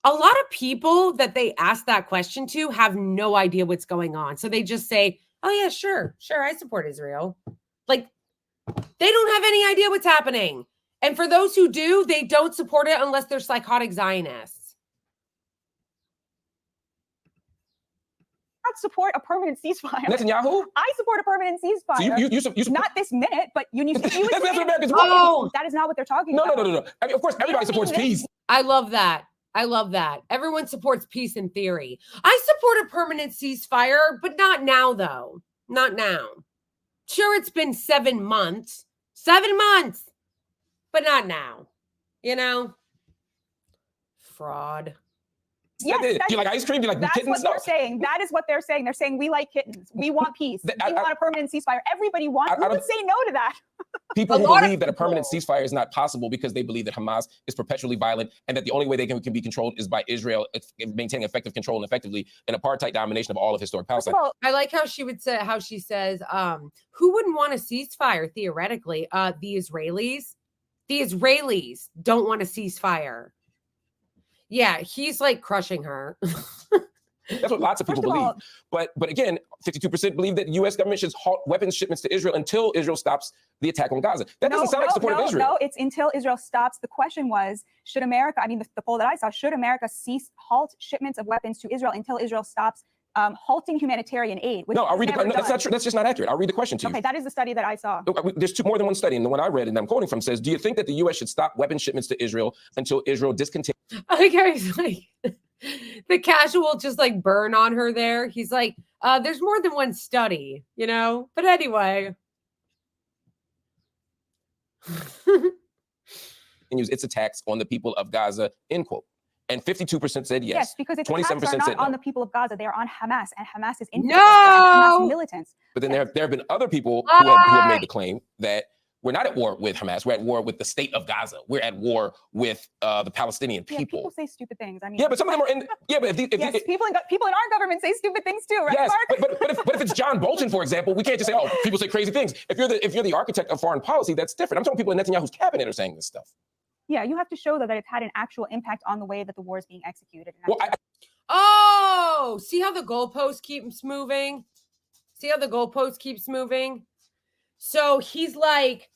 a lot of people that they ask that question to have no idea what's going on. So they just say, oh, yeah, sure, I support Israel. Like, they don't have any idea what's happening. And for those who do, they don't support it unless they're psychotic Zionists. Support a permanent ceasefire. Netanyahu? I support a permanent ceasefire. So you not this minute, but you need to. That's what Americans want. Oh, that is not what they're talking No. about. I mean, of course, everybody supports peace. I love that. I love that. Everyone supports peace in theory. I support a permanent ceasefire, but not now, though. Not now. Sure, it's been 7 months. 7 months. But not now. You know? Fraud. Yes, Do you like ice cream? Do you like that's kittens? what they're saying. That is what they're saying. They're saying we like kittens. We want peace. We want a permanent ceasefire. Everybody wants. Who would say no to that? People who believe that a permanent ceasefire is not possible because they believe that Hamas is perpetually violent and that the only way they can be controlled is by Israel maintaining effective control and effectively an apartheid domination of all of historic Palestine. I like how she would say, how she says, who wouldn't want a ceasefire theoretically? The Israelis. The Israelis don't want a ceasefire. Yeah, he's like crushing her. That's what lots of people believe. But again, 52% believe that the U.S. government should halt weapons shipments to Israel until Israel stops the attack on Gaza. That doesn't sound like support of Israel. No, it's until Israel stops. The question was, should America, I mean, the poll that I saw, should America halt shipments of weapons to Israel until Israel stops halting humanitarian aid. Which No, I'll read never no, that's done. not true. That's just not accurate. I'll read the question to you. Okay, that is the study that I saw. There's more than one study, and the one I read and I'm quoting from says, do you think that the U.S. should stop weapon shipments to Israel until Israel discontinues? Okay, he's like the casual just like burn on her there. He's like, there's more than one study, you know? But anyway. its attacks on the people of Gaza, end quote. And 52% said yes. Yes, because its attacks 27% are not said no. on the people of Gaza. They are on Hamas, and Hamas is infiltrated No! Hamas militants. But then there have been other people who have made the claim that we're not at war with Hamas. We're at war with the state of Gaza. We're at war with the Palestinian Yeah, people. people say stupid things. I mean, Yeah, but some of them are in. Yeah, but yes, people in our government say stupid things too, right, yes, Mark? but if it's John Bolton, for example, we can't just say, oh, people say crazy things. If you're the architect of foreign policy, that's different. I'm talking people in Netanyahu's cabinet are saying this stuff. Yeah, you have to show that it's had an actual impact on the way that the war is being executed. Well, Oh, see how the goalpost keeps moving? See how the goalpost keeps moving? So he's like,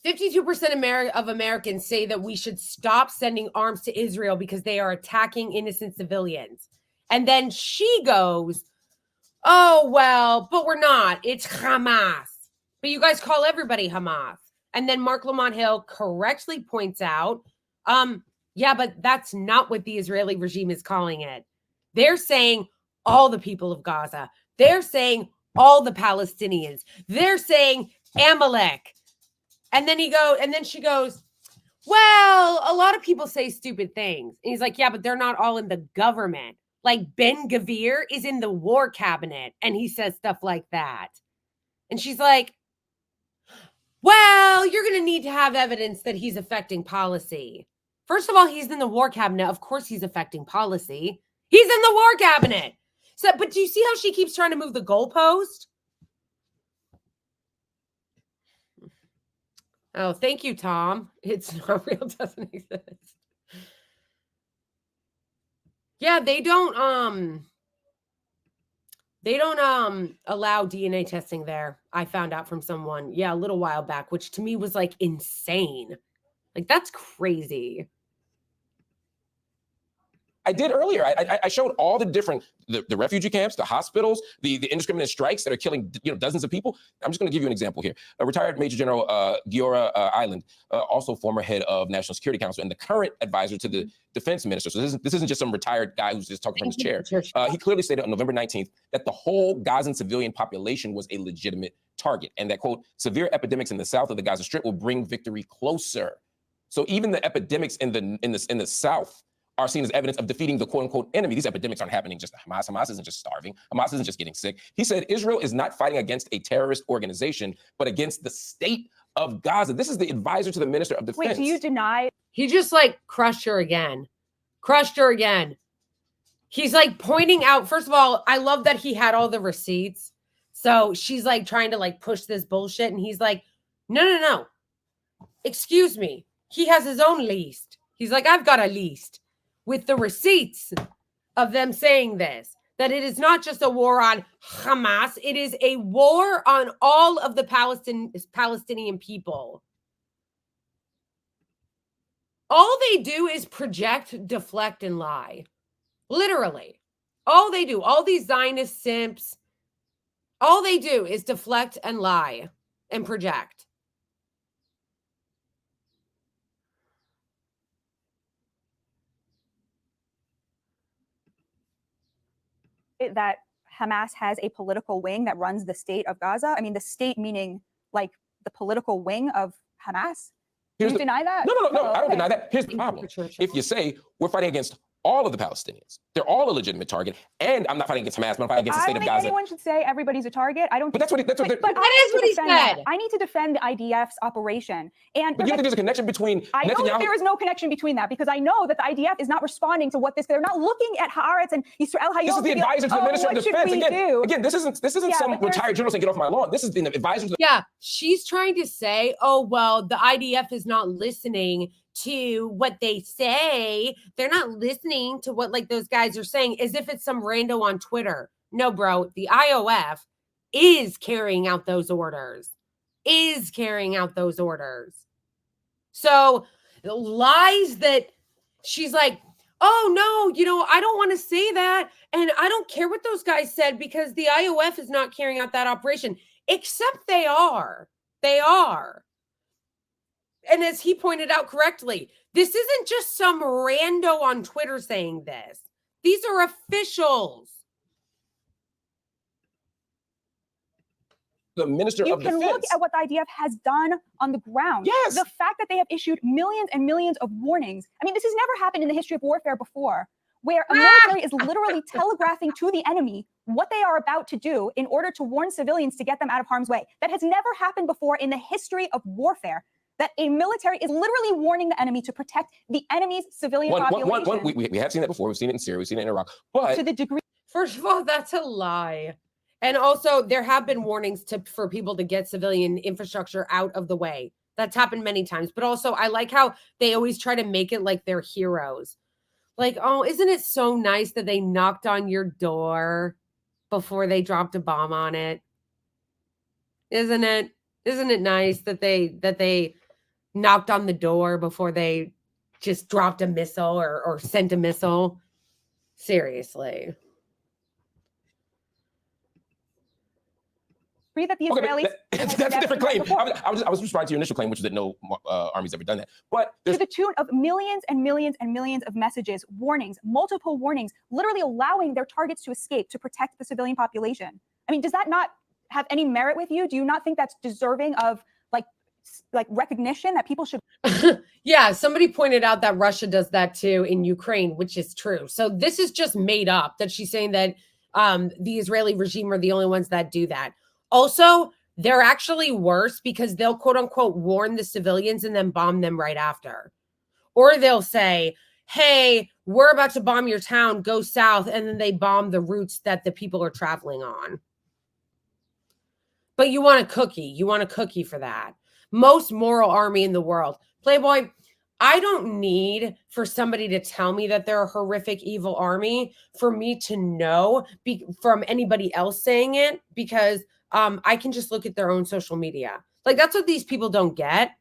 52% of Americans say that we should stop sending arms to Israel because they are attacking innocent civilians. And then she goes, oh, well, but we're not. It's Hamas. But you guys call everybody Hamas. And then Marc Lamont Hill correctly points out, yeah, but that's not what the Israeli regime is calling it. They're saying all the people of Gaza. They're saying all the Palestinians. They're saying Amalek. And then she goes, well, a lot of people say stupid things. And he's like, yeah, but they're not all in the government. Like Ben Gvir is in the war cabinet and he says stuff like that. And she's like, well, you're going to need to have evidence that he's affecting policy. First of all, he's in the war cabinet. Of course he's affecting policy. He's in the war cabinet. So, but do you see how she keeps trying to move the goalpost? Oh, thank you, Tom. It's not real, doesn't exist. Yeah, they don't allow DNA testing there. I found out from someone, a little while back, which to me was like insane. Like, that's crazy. I did earlier. I showed all the different the refugee camps, the hospitals, the indiscriminate strikes that are killing dozens of people. I'm just going to give you an example here. A retired Major General Giora Island, also former head of National Security Council and the current advisor to the defense minister. So this isn't just some retired guy who's just talking from his chair. He clearly stated on November 19th that the whole Gazan civilian population was a legitimate target, and that, quote, severe epidemics in the south of the Gaza Strip will bring victory closer. So even the epidemics in the south are seen as evidence of defeating the quote-unquote enemy. These epidemics aren't happening just to Hamas. Hamas isn't just starving. Hamas isn't just getting sick. He said Israel is not fighting against a terrorist organization, but against the state of Gaza. This is the advisor to the Minister of Defense. Wait, do you deny? He just like crushed her again. Crushed her again. He's like pointing out, first of all, I love that he had all the receipts. So she's like trying to like push this bullshit. And he's like, no. Excuse me. He has his own list. He's like, I've got a list with the receipts of them saying this, that it is not just a war on Hamas, it is a war on all of the Palestinian people. All they do is project, deflect, and lie. Literally. All they do, all these Zionist simps, all they do is deflect and lie and project. That Hamas has a political wing that runs the state of Gaza? I mean, the state meaning like the political wing of Hamas? Do you deny that? No, I don't deny that. Here's the problem. If you say we're fighting against all of the Palestinians, they're all a legitimate target, and I'm not fighting against Hamas, but I'm fighting against the state of Gaza. Anyone should say everybody's a target. I don't. But that's what that is what he said. I need to defend the IDF's operation. And but you think there's a connection between I know that there is no connection between that, because I know that the IDF is not responding to what they're not looking at Haaretz and Yisrael Hayom. This is the advisor to the Minister of Defense. Again, this isn't some retired general saying get off my lawn. This is the advisor. Yeah, she's trying to say, oh, well, the IDF is not listening to what they say. They're not listening to what like those guys are saying, as if it's some rando on Twitter. No, bro, the IOF is carrying out those orders. So lies that she's like, oh no, I don't want to say that. And I don't care what those guys said because the IOF is not carrying out that operation, except they are. They are. And as he pointed out correctly, this isn't just some rando on Twitter saying this. These are officials. The Minister You of can Defense. look at what the IDF has done on the ground. Yes. The fact that they have issued millions and millions of warnings. I mean, this has never happened in the history of warfare before, where a military is literally telegraphing to the enemy what they are about to do in order to warn civilians to get them out of harm's way. That has never happened before in the history of warfare, that a military is literally warning the enemy to protect the enemy's civilian population. We have seen that before. We've seen it in Syria. We've seen it in Iraq. But to the degree. First of all, that's a lie. And also, there have been warnings for people to get civilian infrastructure out of the way. That's happened many times. But also, I like how they always try to make it like they're heroes. Like, oh, isn't it so nice that they knocked on your door before they dropped a bomb on it? Isn't it? Isn't it nice that they knocked on the door before they just dropped a missile or sent a missile? Seriously. That the Israelis that's a different claim. I was responding to your initial claim, which is that no army's ever done that. But to the tune of millions and millions and millions of messages, warnings, multiple warnings, literally allowing their targets to escape to protect the civilian population. I mean, does that not have any merit with you? Do you not think that's deserving of like recognition that people should? Yeah, somebody pointed out that Russia does that too in Ukraine, which is true. So this is just made up, that she's saying that the Israeli regime are the only ones that do that. Also, they're actually worse because they'll quote unquote warn the civilians and then bomb them right after. Or they'll say, hey, we're about to bomb your town, go south. And then they bomb the routes that the people are traveling on. But you want a cookie. You want a cookie for that. Most moral army in the world. Playboy, I don't need for somebody to tell me that they're a horrific, evil army for me to know from anybody else saying it, because I can just look at their own social media. Like, that's what these people don't get.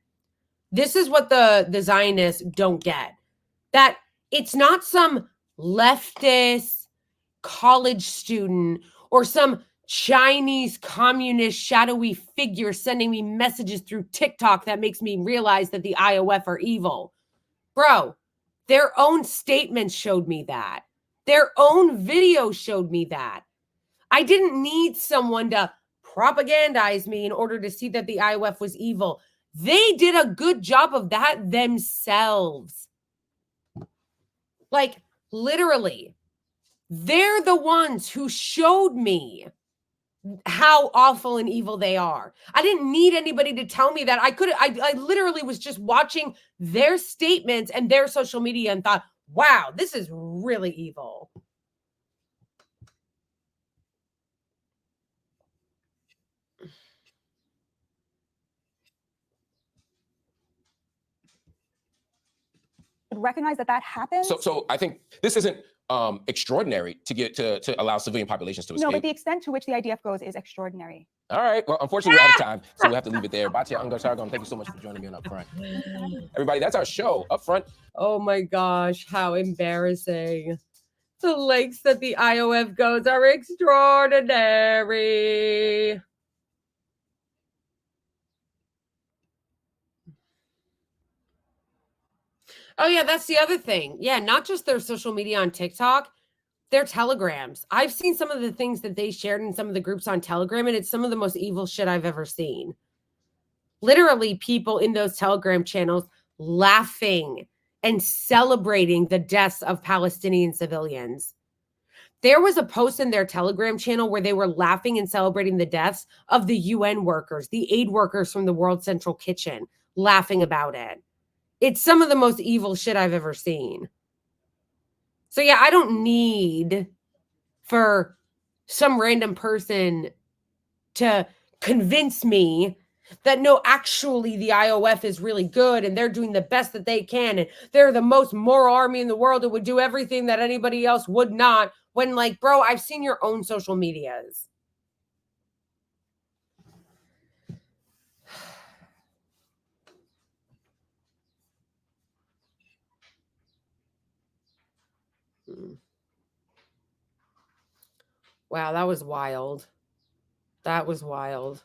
This is what the Zionists don't get. That it's not some leftist college student or some Chinese communist shadowy figure sending me messages through TikTok that makes me realize that the IOF are evil. Bro, their own statements showed me that. Their own video showed me that. I didn't need someone to propagandize me in order to see that the IOF was evil. They did a good job of that themselves. Like, literally, they're the ones who showed me how awful and evil they are. I didn't need anybody to tell me that. I literally was just watching their statements and their social media and thought, wow, this is really evil. Recognize that happens. So I think this isn't extraordinary to allow civilian populations to escape. No, but the extent to which the IDF goes is extraordinary. All right. Well, unfortunately, we're out of time, so we'll have to leave it there. Batya Ungar-Sargon, thank you so much for joining me on Upfront. Everybody, that's our show, Upfront. Oh my gosh, how embarrassing. The lengths that the IOF goes are extraordinary. Oh yeah, that's the other thing. Yeah, not just their social media on TikTok, their telegrams. I've seen some of the things that they shared in some of the groups on Telegram, and it's some of the most evil shit I've ever seen. Literally, people in those Telegram channels laughing and celebrating the deaths of Palestinian civilians. There was a post in their Telegram channel where they were laughing and celebrating the deaths of the UN workers, the aid workers from the World Central Kitchen, laughing about it. It's some of the most evil shit I've ever seen. So yeah, I don't need for some random person to convince me that no, actually the IOF is really good and they're doing the best that they can and they're the most moral army in the world and would do everything that anybody else would not, when, like, bro, I've seen your own social medias. Wow, that was wild. That was wild.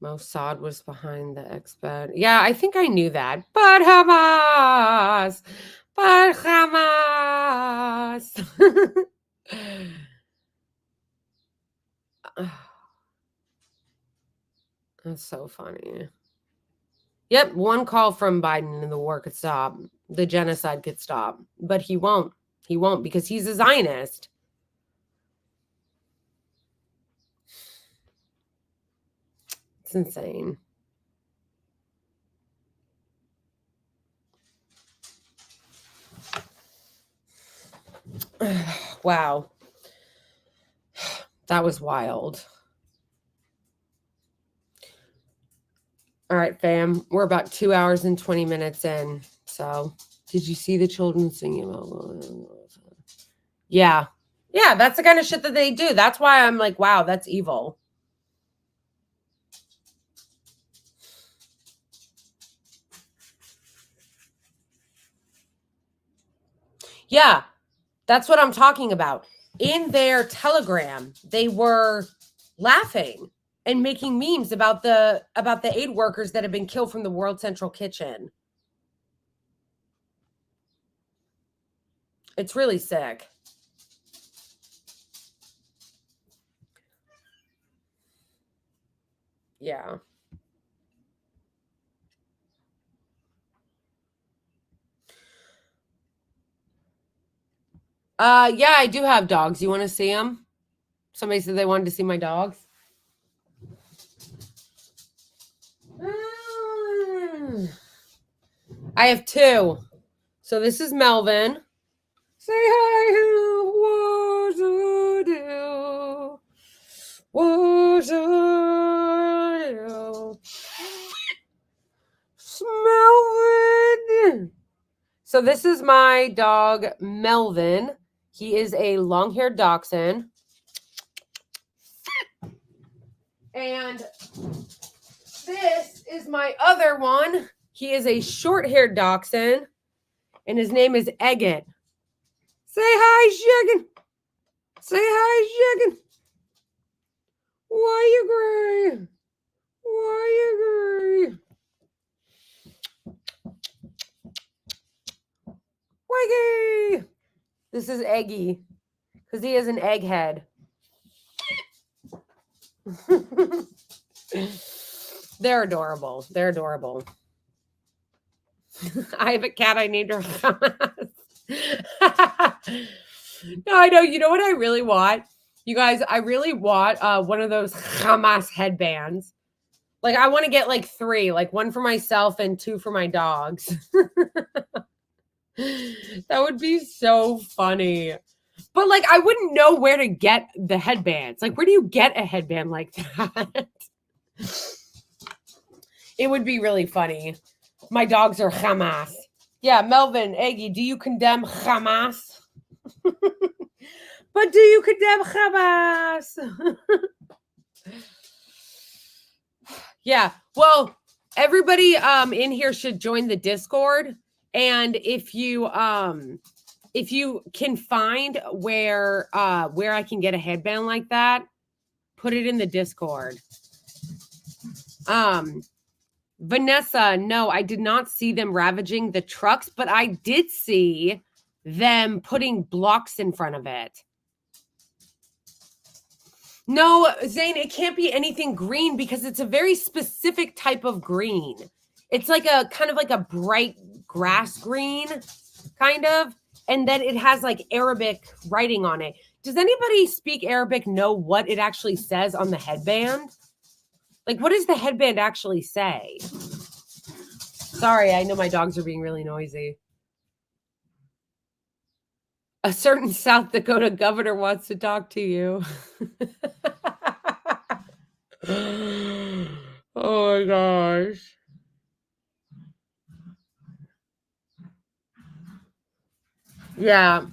Mossad was behind the expert. Yeah, I think I knew that. But Hamas! But Hamas! That's so funny. Yep, one call from Biden and the war could stop. The genocide could stop. But he won't. He won't because he's a Zionist. It's insane. Wow. That was wild. All right, fam. We're about 2 hours and 20 minutes in. So, did you see the children singing? Yeah. Yeah, that's the kind of shit that they do. That's why I'm like, wow, that's evil. Yeah, that's what I'm talking about. In their Telegram, they were laughing and making memes about the aid workers that have been killed from the World Central Kitchen. It's really sick. Yeah. Yeah, I do have dogs. You want to see them? Somebody said they wanted to see my dogs. I have two. So this is Melvin. Say hi, do. What do? Melvin. So this is my dog, Melvin. He is a long-haired dachshund. And this is my other one. He is a short-haired dachshund. And his name is Eggett. Say hi, Shagan. Say hi, Shagan. Why you gray? Why you gray? Wiggy! This is Eggy. Because he has an egg head. They're adorable. They're adorable. I have a cat. I named her Hamas. No, I know. You know what I really want? You guys, I really want one of those Hamas headbands. Like, I want to get like 3. Like, 1 for myself and 2 for my dogs. That would be so funny. But, like, I wouldn't know where to get the headbands. Like, where do you get a headband like that? It would be really funny. My dogs are Hamas. Yeah, Melvin, Eggy, do you condemn Hamas? But do you condemn Hamas? Yeah, well, everybody in here should join the Discord. And if you can find where I can get a headband like that, put it in the Discord. Vanessa, no, I did not see them ravaging the trucks, but I did see them putting blocks in front of it. No, Zane, it can't be anything green because it's a very specific type of green. It's like a kind of like a bright grass green, kind of. And then it has like Arabic writing on it. Does anybody speak Arabic know what it actually says on the headband? Like, what does the headband actually say? Sorry, I know my dogs are being really noisy. A certain South Dakota governor wants to talk to you. Oh my gosh. Yeah.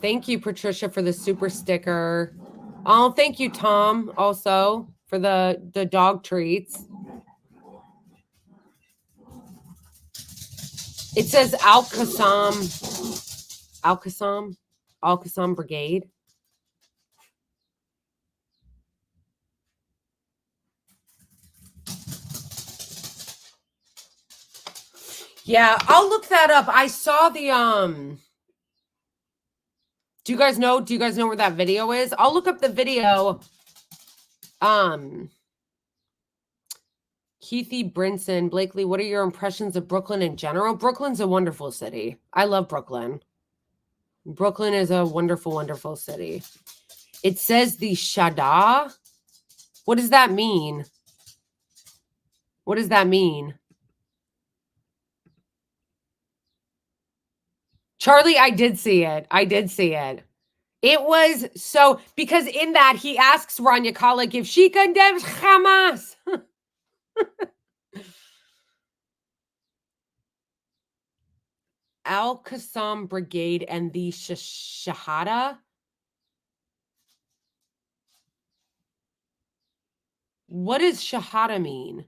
Thank you, Patricia, for the super sticker. Oh, thank you, Tom, also for the dog treats. It says Al-Qassam Brigade. Yeah, I'll look that up. I saw the Do you guys know where that video is? I'll look up the video. Keithy Brinson, Blakeley, what are your impressions of Brooklyn in general? Brooklyn's a wonderful city. I love Brooklyn. Brooklyn is a wonderful, wonderful city. It says the Shada. What does that mean? What does that mean? Charlie, I did see it. I did see it. It was so, because in that he asks Rania Khalek if she condemns Hamas. Al-Qassam Brigade and the Shahada. What does Shahada mean?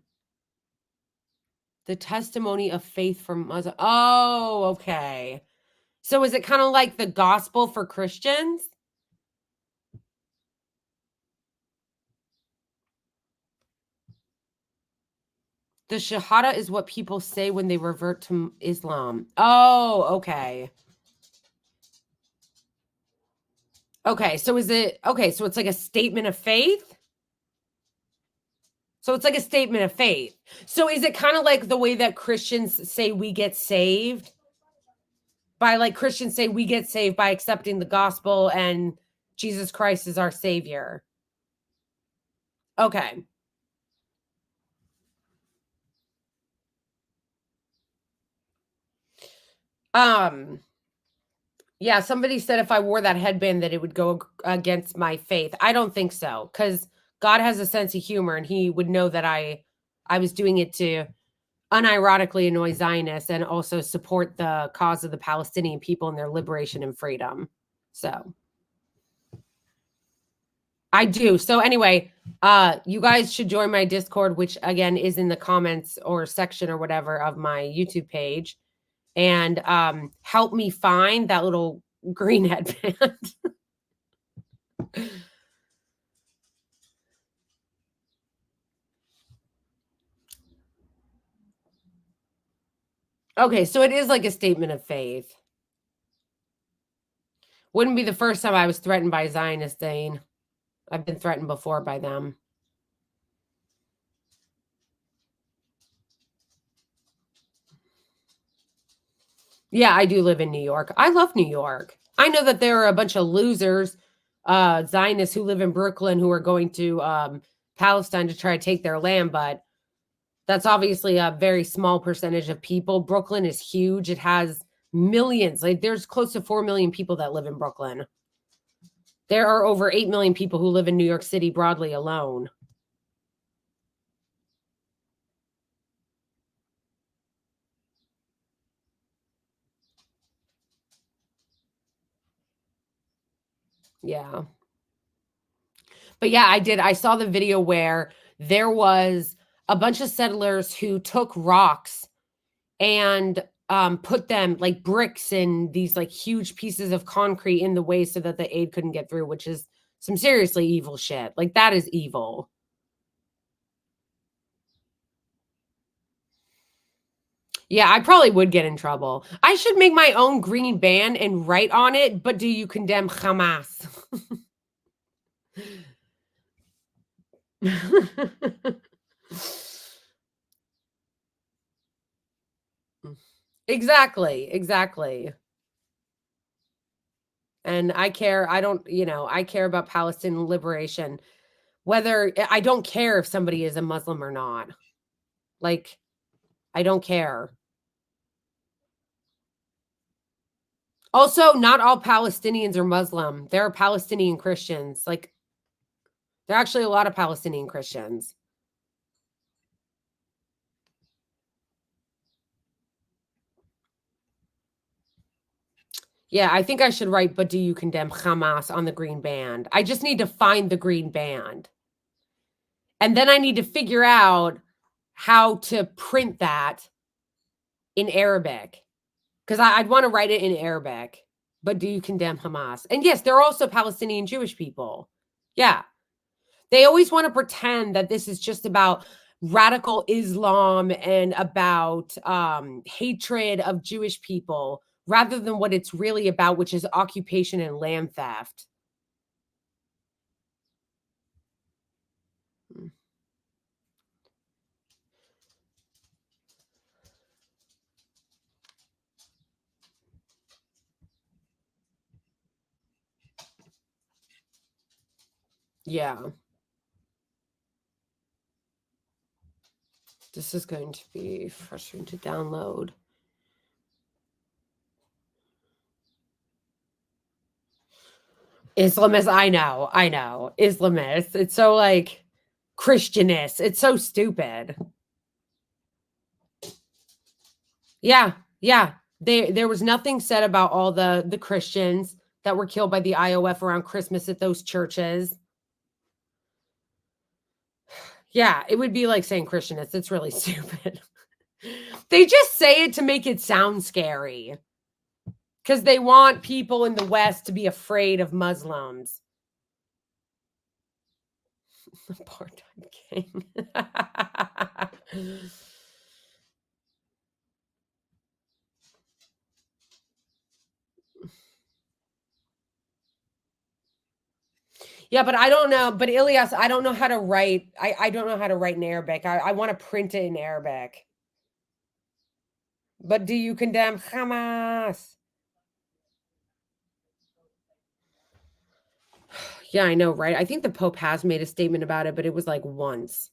The testimony of faith from Muslim. Oh, okay. So is it kind of like the gospel for Christians? The Shahada is what people say when they revert to Islam. Oh, okay. Okay, so is it, okay, so it's like a statement of faith? So it's like a statement of faith. So is it kind of like the way that Christians say we get saved? By like Christians say we get saved by accepting the gospel and Jesus Christ is our savior. Okay. Yeah, somebody said if I wore that headband that it would go against my faith. I don't think so, because God has a sense of humor and he would know that I was doing it to unironically annoy Zionists and also support the cause of the Palestinian people and their liberation and freedom. So I do. So anyway, you guys should join my Discord, which again is in the comments or section or whatever of my YouTube page, and help me find that little green headband. Okay, so it is like a statement of faith. Wouldn't be the first time I was threatened by Zionists, Dane. I've been threatened before by them. Yeah, I do live in New York. I love New York. I know that there are a bunch of losers, Zionists who live in Brooklyn who are going to Palestine to try to take their land, but that's obviously a very small percentage of people. Brooklyn is huge. It has millions. Like there's close to 4 million people that live in Brooklyn. There are over 8 million people who live in New York City broadly alone. Yeah. But yeah, I saw the video where there was a bunch of settlers who took rocks and put them like bricks in these like huge pieces of concrete in the way so that the aid couldn't get through, which is some seriously evil shit. Like that is evil. Yeah, I probably would get in trouble. I should make my own green band and write on it, but do you condemn Hamas? Exactly. And I care about Palestinian liberation. Whether I don't care if somebody is a Muslim or not. Like, I don't care. Also, not all Palestinians are Muslim. There are Palestinian Christians. Like, there are actually a lot of Palestinian Christians. Yeah, I think I should write, but do you condemn Hamas on the green band? I just need to find the green band. And then I need to figure out how to print that in Arabic. Because I'd want to write it in Arabic. But do you condemn Hamas? And yes, there are also Palestinian Jewish people. Yeah. They always want to pretend that this is just about radical Islam and about hatred of Jewish people rather than what it's really about, which is occupation and land theft. Yeah. This is going to be frustrating to download. Islamist, I know. Islamist. It's so like Christianist. It's so stupid. Yeah. There was nothing said about all the Christians that were killed by the IOF around Christmas at those churches. Yeah, it would be like saying Christianists. It's really stupid. They just say it to make it sound scary. Because they want people in the West to be afraid of Muslims. Part-time king. Yeah, but I don't know. But Ilyas, I don't know how to write. I don't know how to write in Arabic. I want to print it in Arabic. But do you condemn Hamas? Yeah, I know, right? I think the Pope has made a statement about it, but it was like once.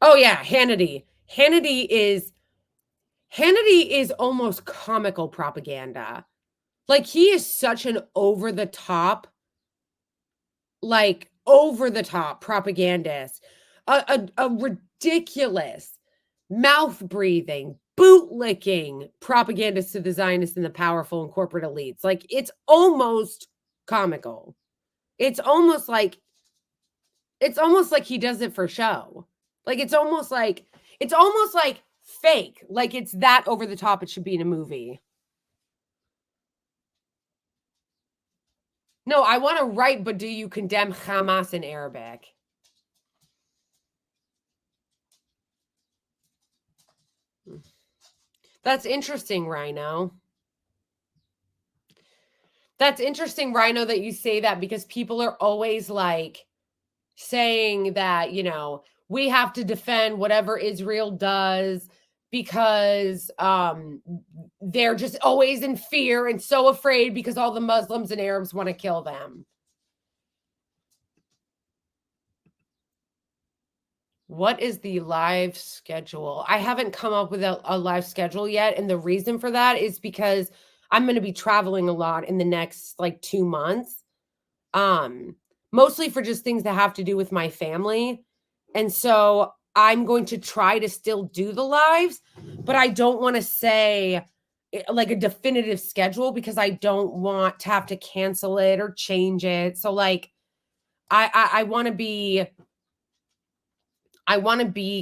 Oh yeah, Hannity. Hannity is almost comical propaganda. Like he is such an over the top propagandist. A ridiculous mouth breathing, boot licking propagandist to the Zionists and the powerful and corporate elites. Like it's almost comical. It's almost like he does it for show. Like it's almost like fake. Like it's that over the top it should be in a movie. No, I want to write, but do you condemn Hamas in Arabic? That's interesting, Rhino. That's interesting, Rhino, that you say that because people are always like saying that, you know, we have to defend whatever Israel does because they're just always in fear and so afraid because all the Muslims and Arabs want to kill them. What is the live schedule? I haven't come up with a live schedule yet. And the reason for that is because I'm going to be traveling a lot in the next like 2 months. Mostly for just things that have to do with my family. And so I'm going to try to still do the lives, but I don't want to say like a definitive schedule because I don't want to have to cancel it or change it. So like I want to be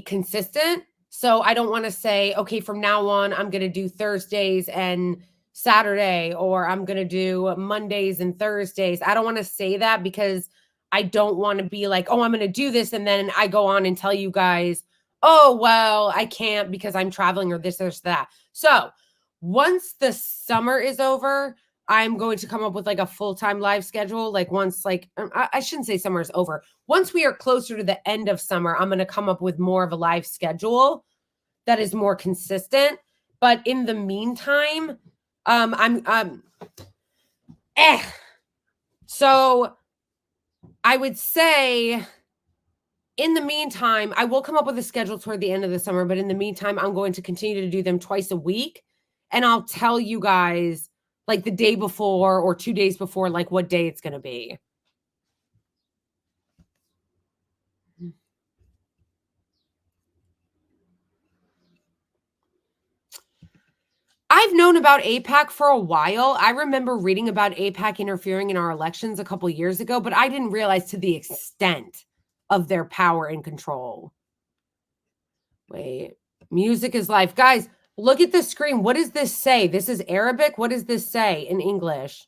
consistent. So I don't want to say, okay, from now on, I'm going to do Thursdays and Saturday, or I'm going to do Mondays and Thursdays. I don't want to say that because I don't want to be like, oh, I'm going to do this. And then I go on and tell you guys, oh, well, I can't because I'm traveling or this or that. So once the summer is over, I'm going to come up with like a full-time live schedule. Like once, like, I shouldn't say summer is over. Once we are closer to the end of summer, I'm going to come up with more of a live schedule that is more consistent. But in the meantime, so I would say in the meantime, I will come up with a schedule toward the end of the summer, but in the meantime, I'm going to continue to do them twice a week. And I'll tell you guys like the day before or 2 days before, like what day it's going to be. I've known about AIPAC for a while. I remember reading about AIPAC interfering in our elections a couple years ago, but I didn't realize to the extent of their power and control. Wait, music is life. Guys, Look at the screen. What does this say? This is Arabic. What does this say in English?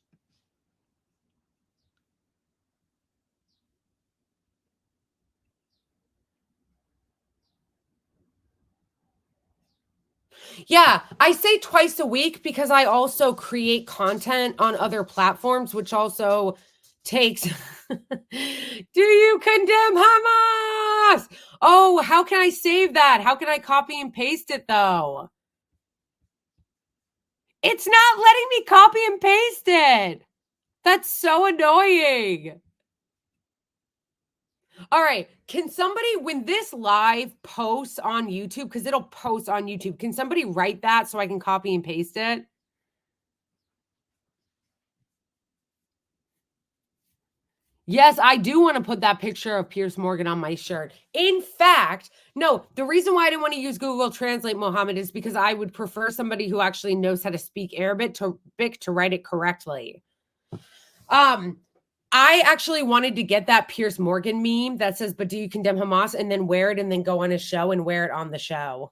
Yeah, I say twice a week because I also create content on other platforms, which also takes. Do you condemn Hamas? Oh, how can I save that? How can I copy and paste it though? It's not letting me copy and paste it. That's so annoying. All right. Can somebody, when this live posts on YouTube, because it'll post on YouTube, can somebody write that so I can copy and paste it? Yes, I do want to put that picture of Piers Morgan on my shirt. In fact, no, the reason why I didn't want to use Google Translate, Mohammed, is because I would prefer somebody who actually knows how to speak Arabic to write it correctly. I actually wanted to get that Piers Morgan meme that says, "But do you condemn Hamas?" and then wear it and then go on a show and wear it on the show.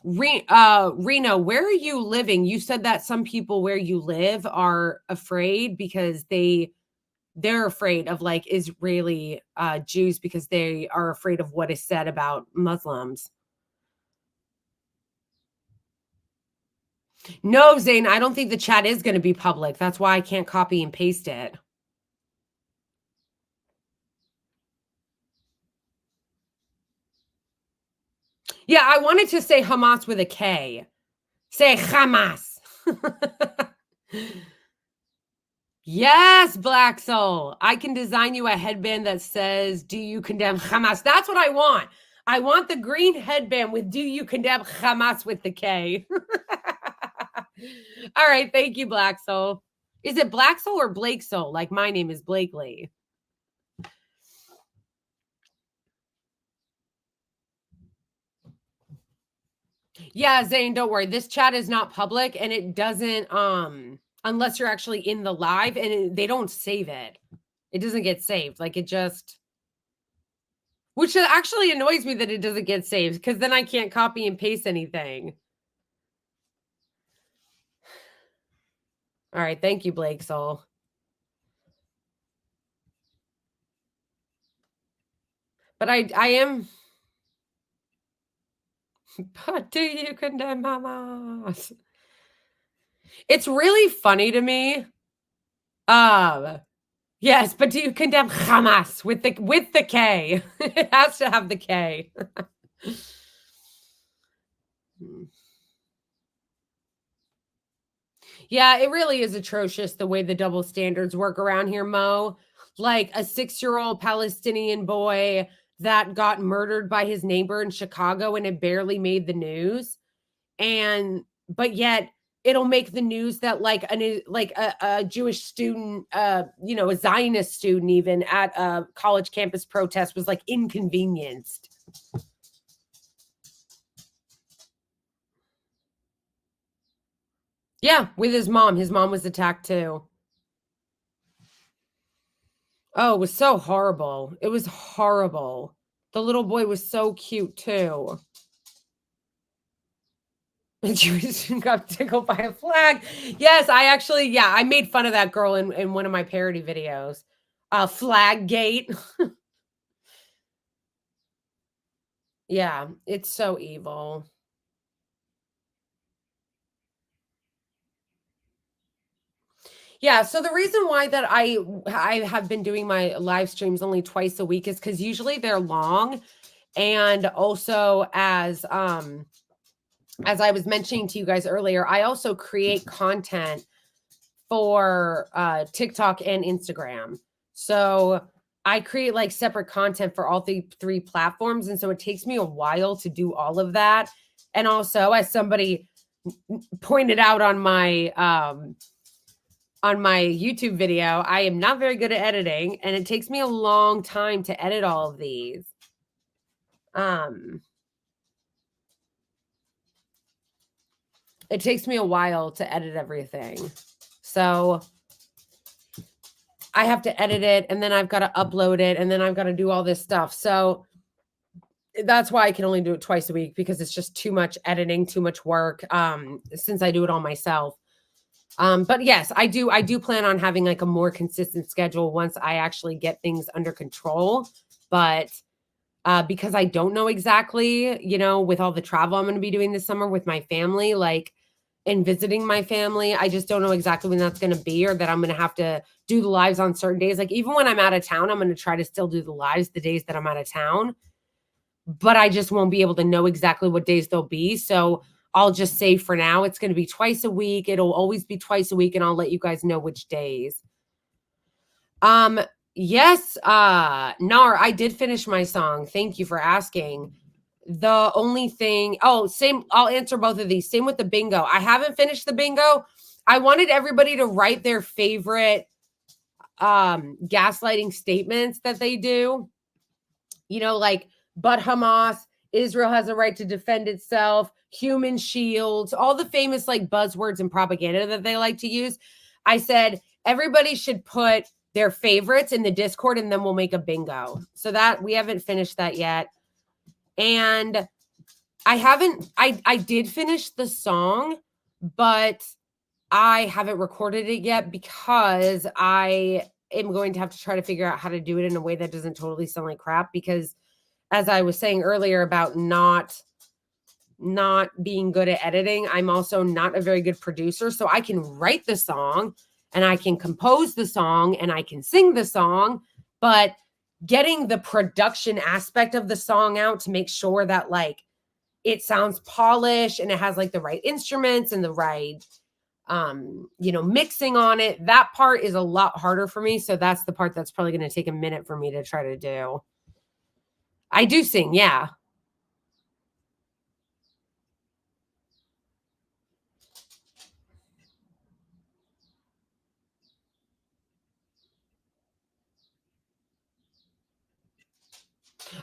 Reno, where are you living? You said that some people where you live are afraid because they're afraid of like Israeli Jews because they are afraid of what is said about Muslims. No, Zane, I don't think the chat is going to be public. That's why I can't copy and paste it. Yeah, I wanted to say Hamas with a K. Say Hamas. Yes, Black Soul. I can design you a headband that says, "Do you condemn Hamas?" That's what I want. I want the green headband with "Do you condemn Hamas?" with the K. All right. Thank you, Black Soul. Is it Black Soul or Blake Soul? Like my name is Blakeley. Yeah, Zane, don't worry. This chat is not public and it doesn't unless you're actually in the live and they don't save it. It doesn't get saved. Like it just which actually annoys me that it doesn't get saved because then I can't copy and paste anything. All right, thank you, Blake Soul. But I am but do you condemn Hamas? It's really funny to me. Yes, but do you condemn Hamas with the K? It has to have the K. Yeah, it really is atrocious the way the double standards work around here, Mo. Like a 6-year-old Palestinian boy that got murdered by his neighbor in Chicago and it barely made the news. But yet it'll make the news that like a Jewish student, a Zionist student even at a college campus protest was like inconvenienced. Yeah, with his mom. His mom was attacked too. Oh, it was so horrible. It was horrible. The little boy was so cute too. And she got tickled by a flag. Yes, I made fun of that girl in one of my parody videos. Flaggate. Yeah, it's so evil. Yeah, so the reason why that I have been doing my live streams only twice a week is because usually they're long, and also as I was mentioning to you guys earlier, I also create content for TikTok and Instagram. So I create like separate content for all the 3 platforms, and so it takes me a while to do all of that. And also, as somebody pointed out on my YouTube video, I am not very good at editing, and it takes me a long time to edit all of these. It takes me a while to edit everything. So I have to edit it, and then I've got to upload it, and then I've got to do all this stuff. So that's why I can only do it twice a week, because it's just too much editing, too much work. Since I do it all myself. But yes, I do plan on having like a more consistent schedule once I actually get things under control. But because I don't know exactly, you know, with all the travel I'm going to be doing this summer with my family, like, and visiting my family, I just don't know exactly when that's going to be, or that I'm going to have to do the lives on certain days. Like, even when I'm out of town, I'm going to try to still do the lives the days that I'm out of town, but I just won't be able to know exactly what days they'll be. So I'll just say for now, it's going to be twice a week. It'll always be twice a week, and I'll let you guys know which days. Yes, Nar, I did finish my song. Thank you for asking. The only thing, same, I'll answer both of these. Same with the bingo. I haven't finished the bingo. I wanted everybody to write their favorite gaslighting statements that they do. You know, like, but Hamas, Israel has a right to defend itself, human shields, all the famous like buzzwords and propaganda that they like to use. I said everybody should put their favorites in the Discord, and then we'll make a bingo. So that we haven't finished that yet. And I did finish the song, but I haven't recorded it yet because I am going to have to try to figure out how to do it in a way that doesn't totally sound like crap. Because as I was saying earlier about not being good at editing, I'm also not a very good producer. So I can write the song and I can compose the song and I can sing the song, but getting the production aspect of the song out to make sure that like it sounds polished and it has like the right instruments and the right you know, mixing on it, that part is a lot harder for me. So that's the part that's probably going to take a minute for me to try to do. I do sing, yeah.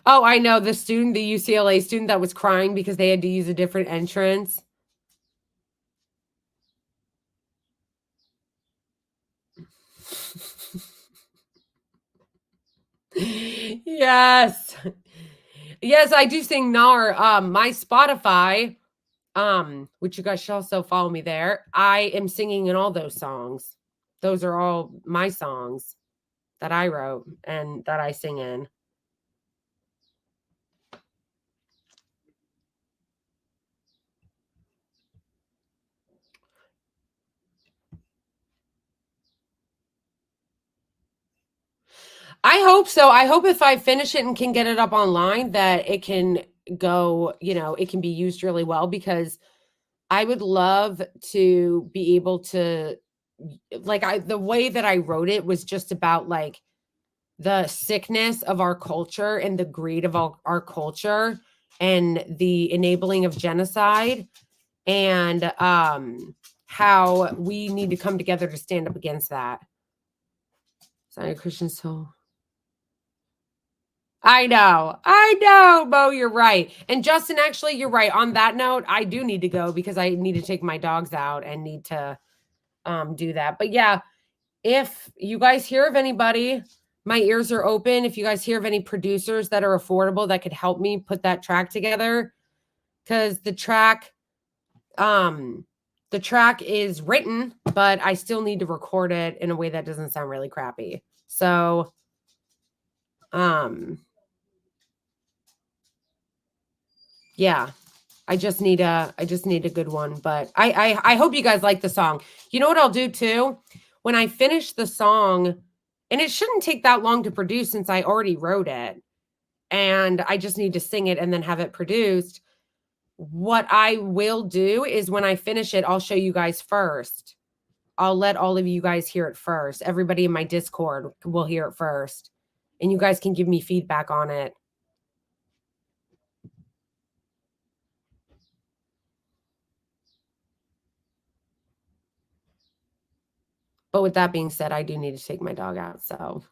Oh, I know the student, the UCLA student that was crying because they had to use a different entrance. Yes. Yes, I do sing Nar. My Spotify, which you guys should also follow me there. I am singing in all those songs. Those are all my songs that I wrote and that I sing in. I hope so. I hope if I finish it and can get it up online that it can go, you know, it can be used really well, because I would love to be able to, like, the way that I wrote it was just about like the sickness of our culture and the greed of our culture and the enabling of genocide, and how we need to come together to stand up against that. Sorry, Christian soul. I know, Bo, you're right. And Justin, actually, you're right. On that note, I do need to go because I need to take my dogs out and need to do that. But yeah, if you guys hear of anybody, my ears are open. If you guys hear of any producers that are affordable that could help me put that track together, because the track is written, but I still need to record it in a way that doesn't sound really crappy. So yeah, I just need a good one. But I hope you guys like the song. You know what I'll do too? When I finish the song, and it shouldn't take that long to produce since I already wrote it, and I just need to sing it and then have it produced. What I will do is when I finish it, I'll show you guys first. I'll let all of you guys hear it first. Everybody in my Discord will hear it first, and you guys can give me feedback on it. But with that being said, I do need to take my dog out. So,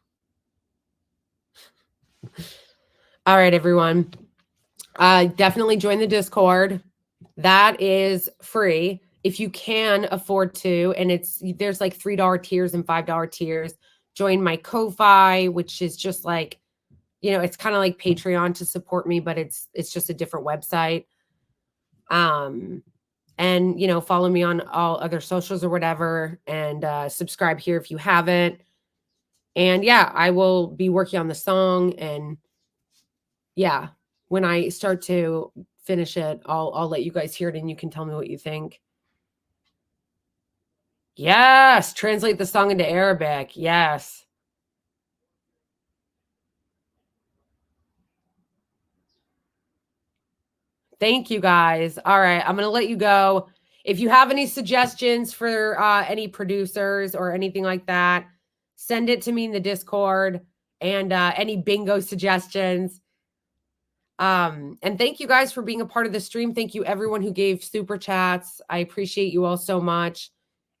all right, everyone. Definitely join the Discord. That is free if you can afford to. And there's like $3 tiers and $5 tiers. Join my Ko-Fi, which is just like, you know, it's kind of like Patreon to support me, but it's just a different website. And, you know, follow me on all other socials or whatever, and subscribe here if you haven't. And yeah, I will be working on the song, and yeah, when I start to finish it, I'll let you guys hear it and you can tell me what you think. Yes, translate the song into Arabic. Yes. Thank you guys. All right, I'm going to let you go. If you have any suggestions for any producers or anything like that, send it to me in the Discord, and any bingo suggestions. And thank you guys for being a part of the stream. Thank you everyone who gave super chats. I appreciate you all so much.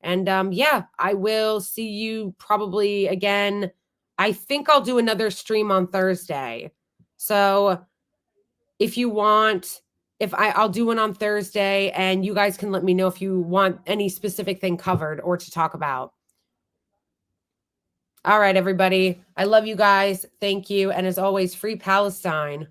And yeah, I will see you probably again. I think I'll do another stream on Thursday. So if you want, I'll do one on Thursday, and you guys can let me know if you want any specific thing covered or to talk about. All right, everybody. I love you guys. Thank you. And as always, free Palestine.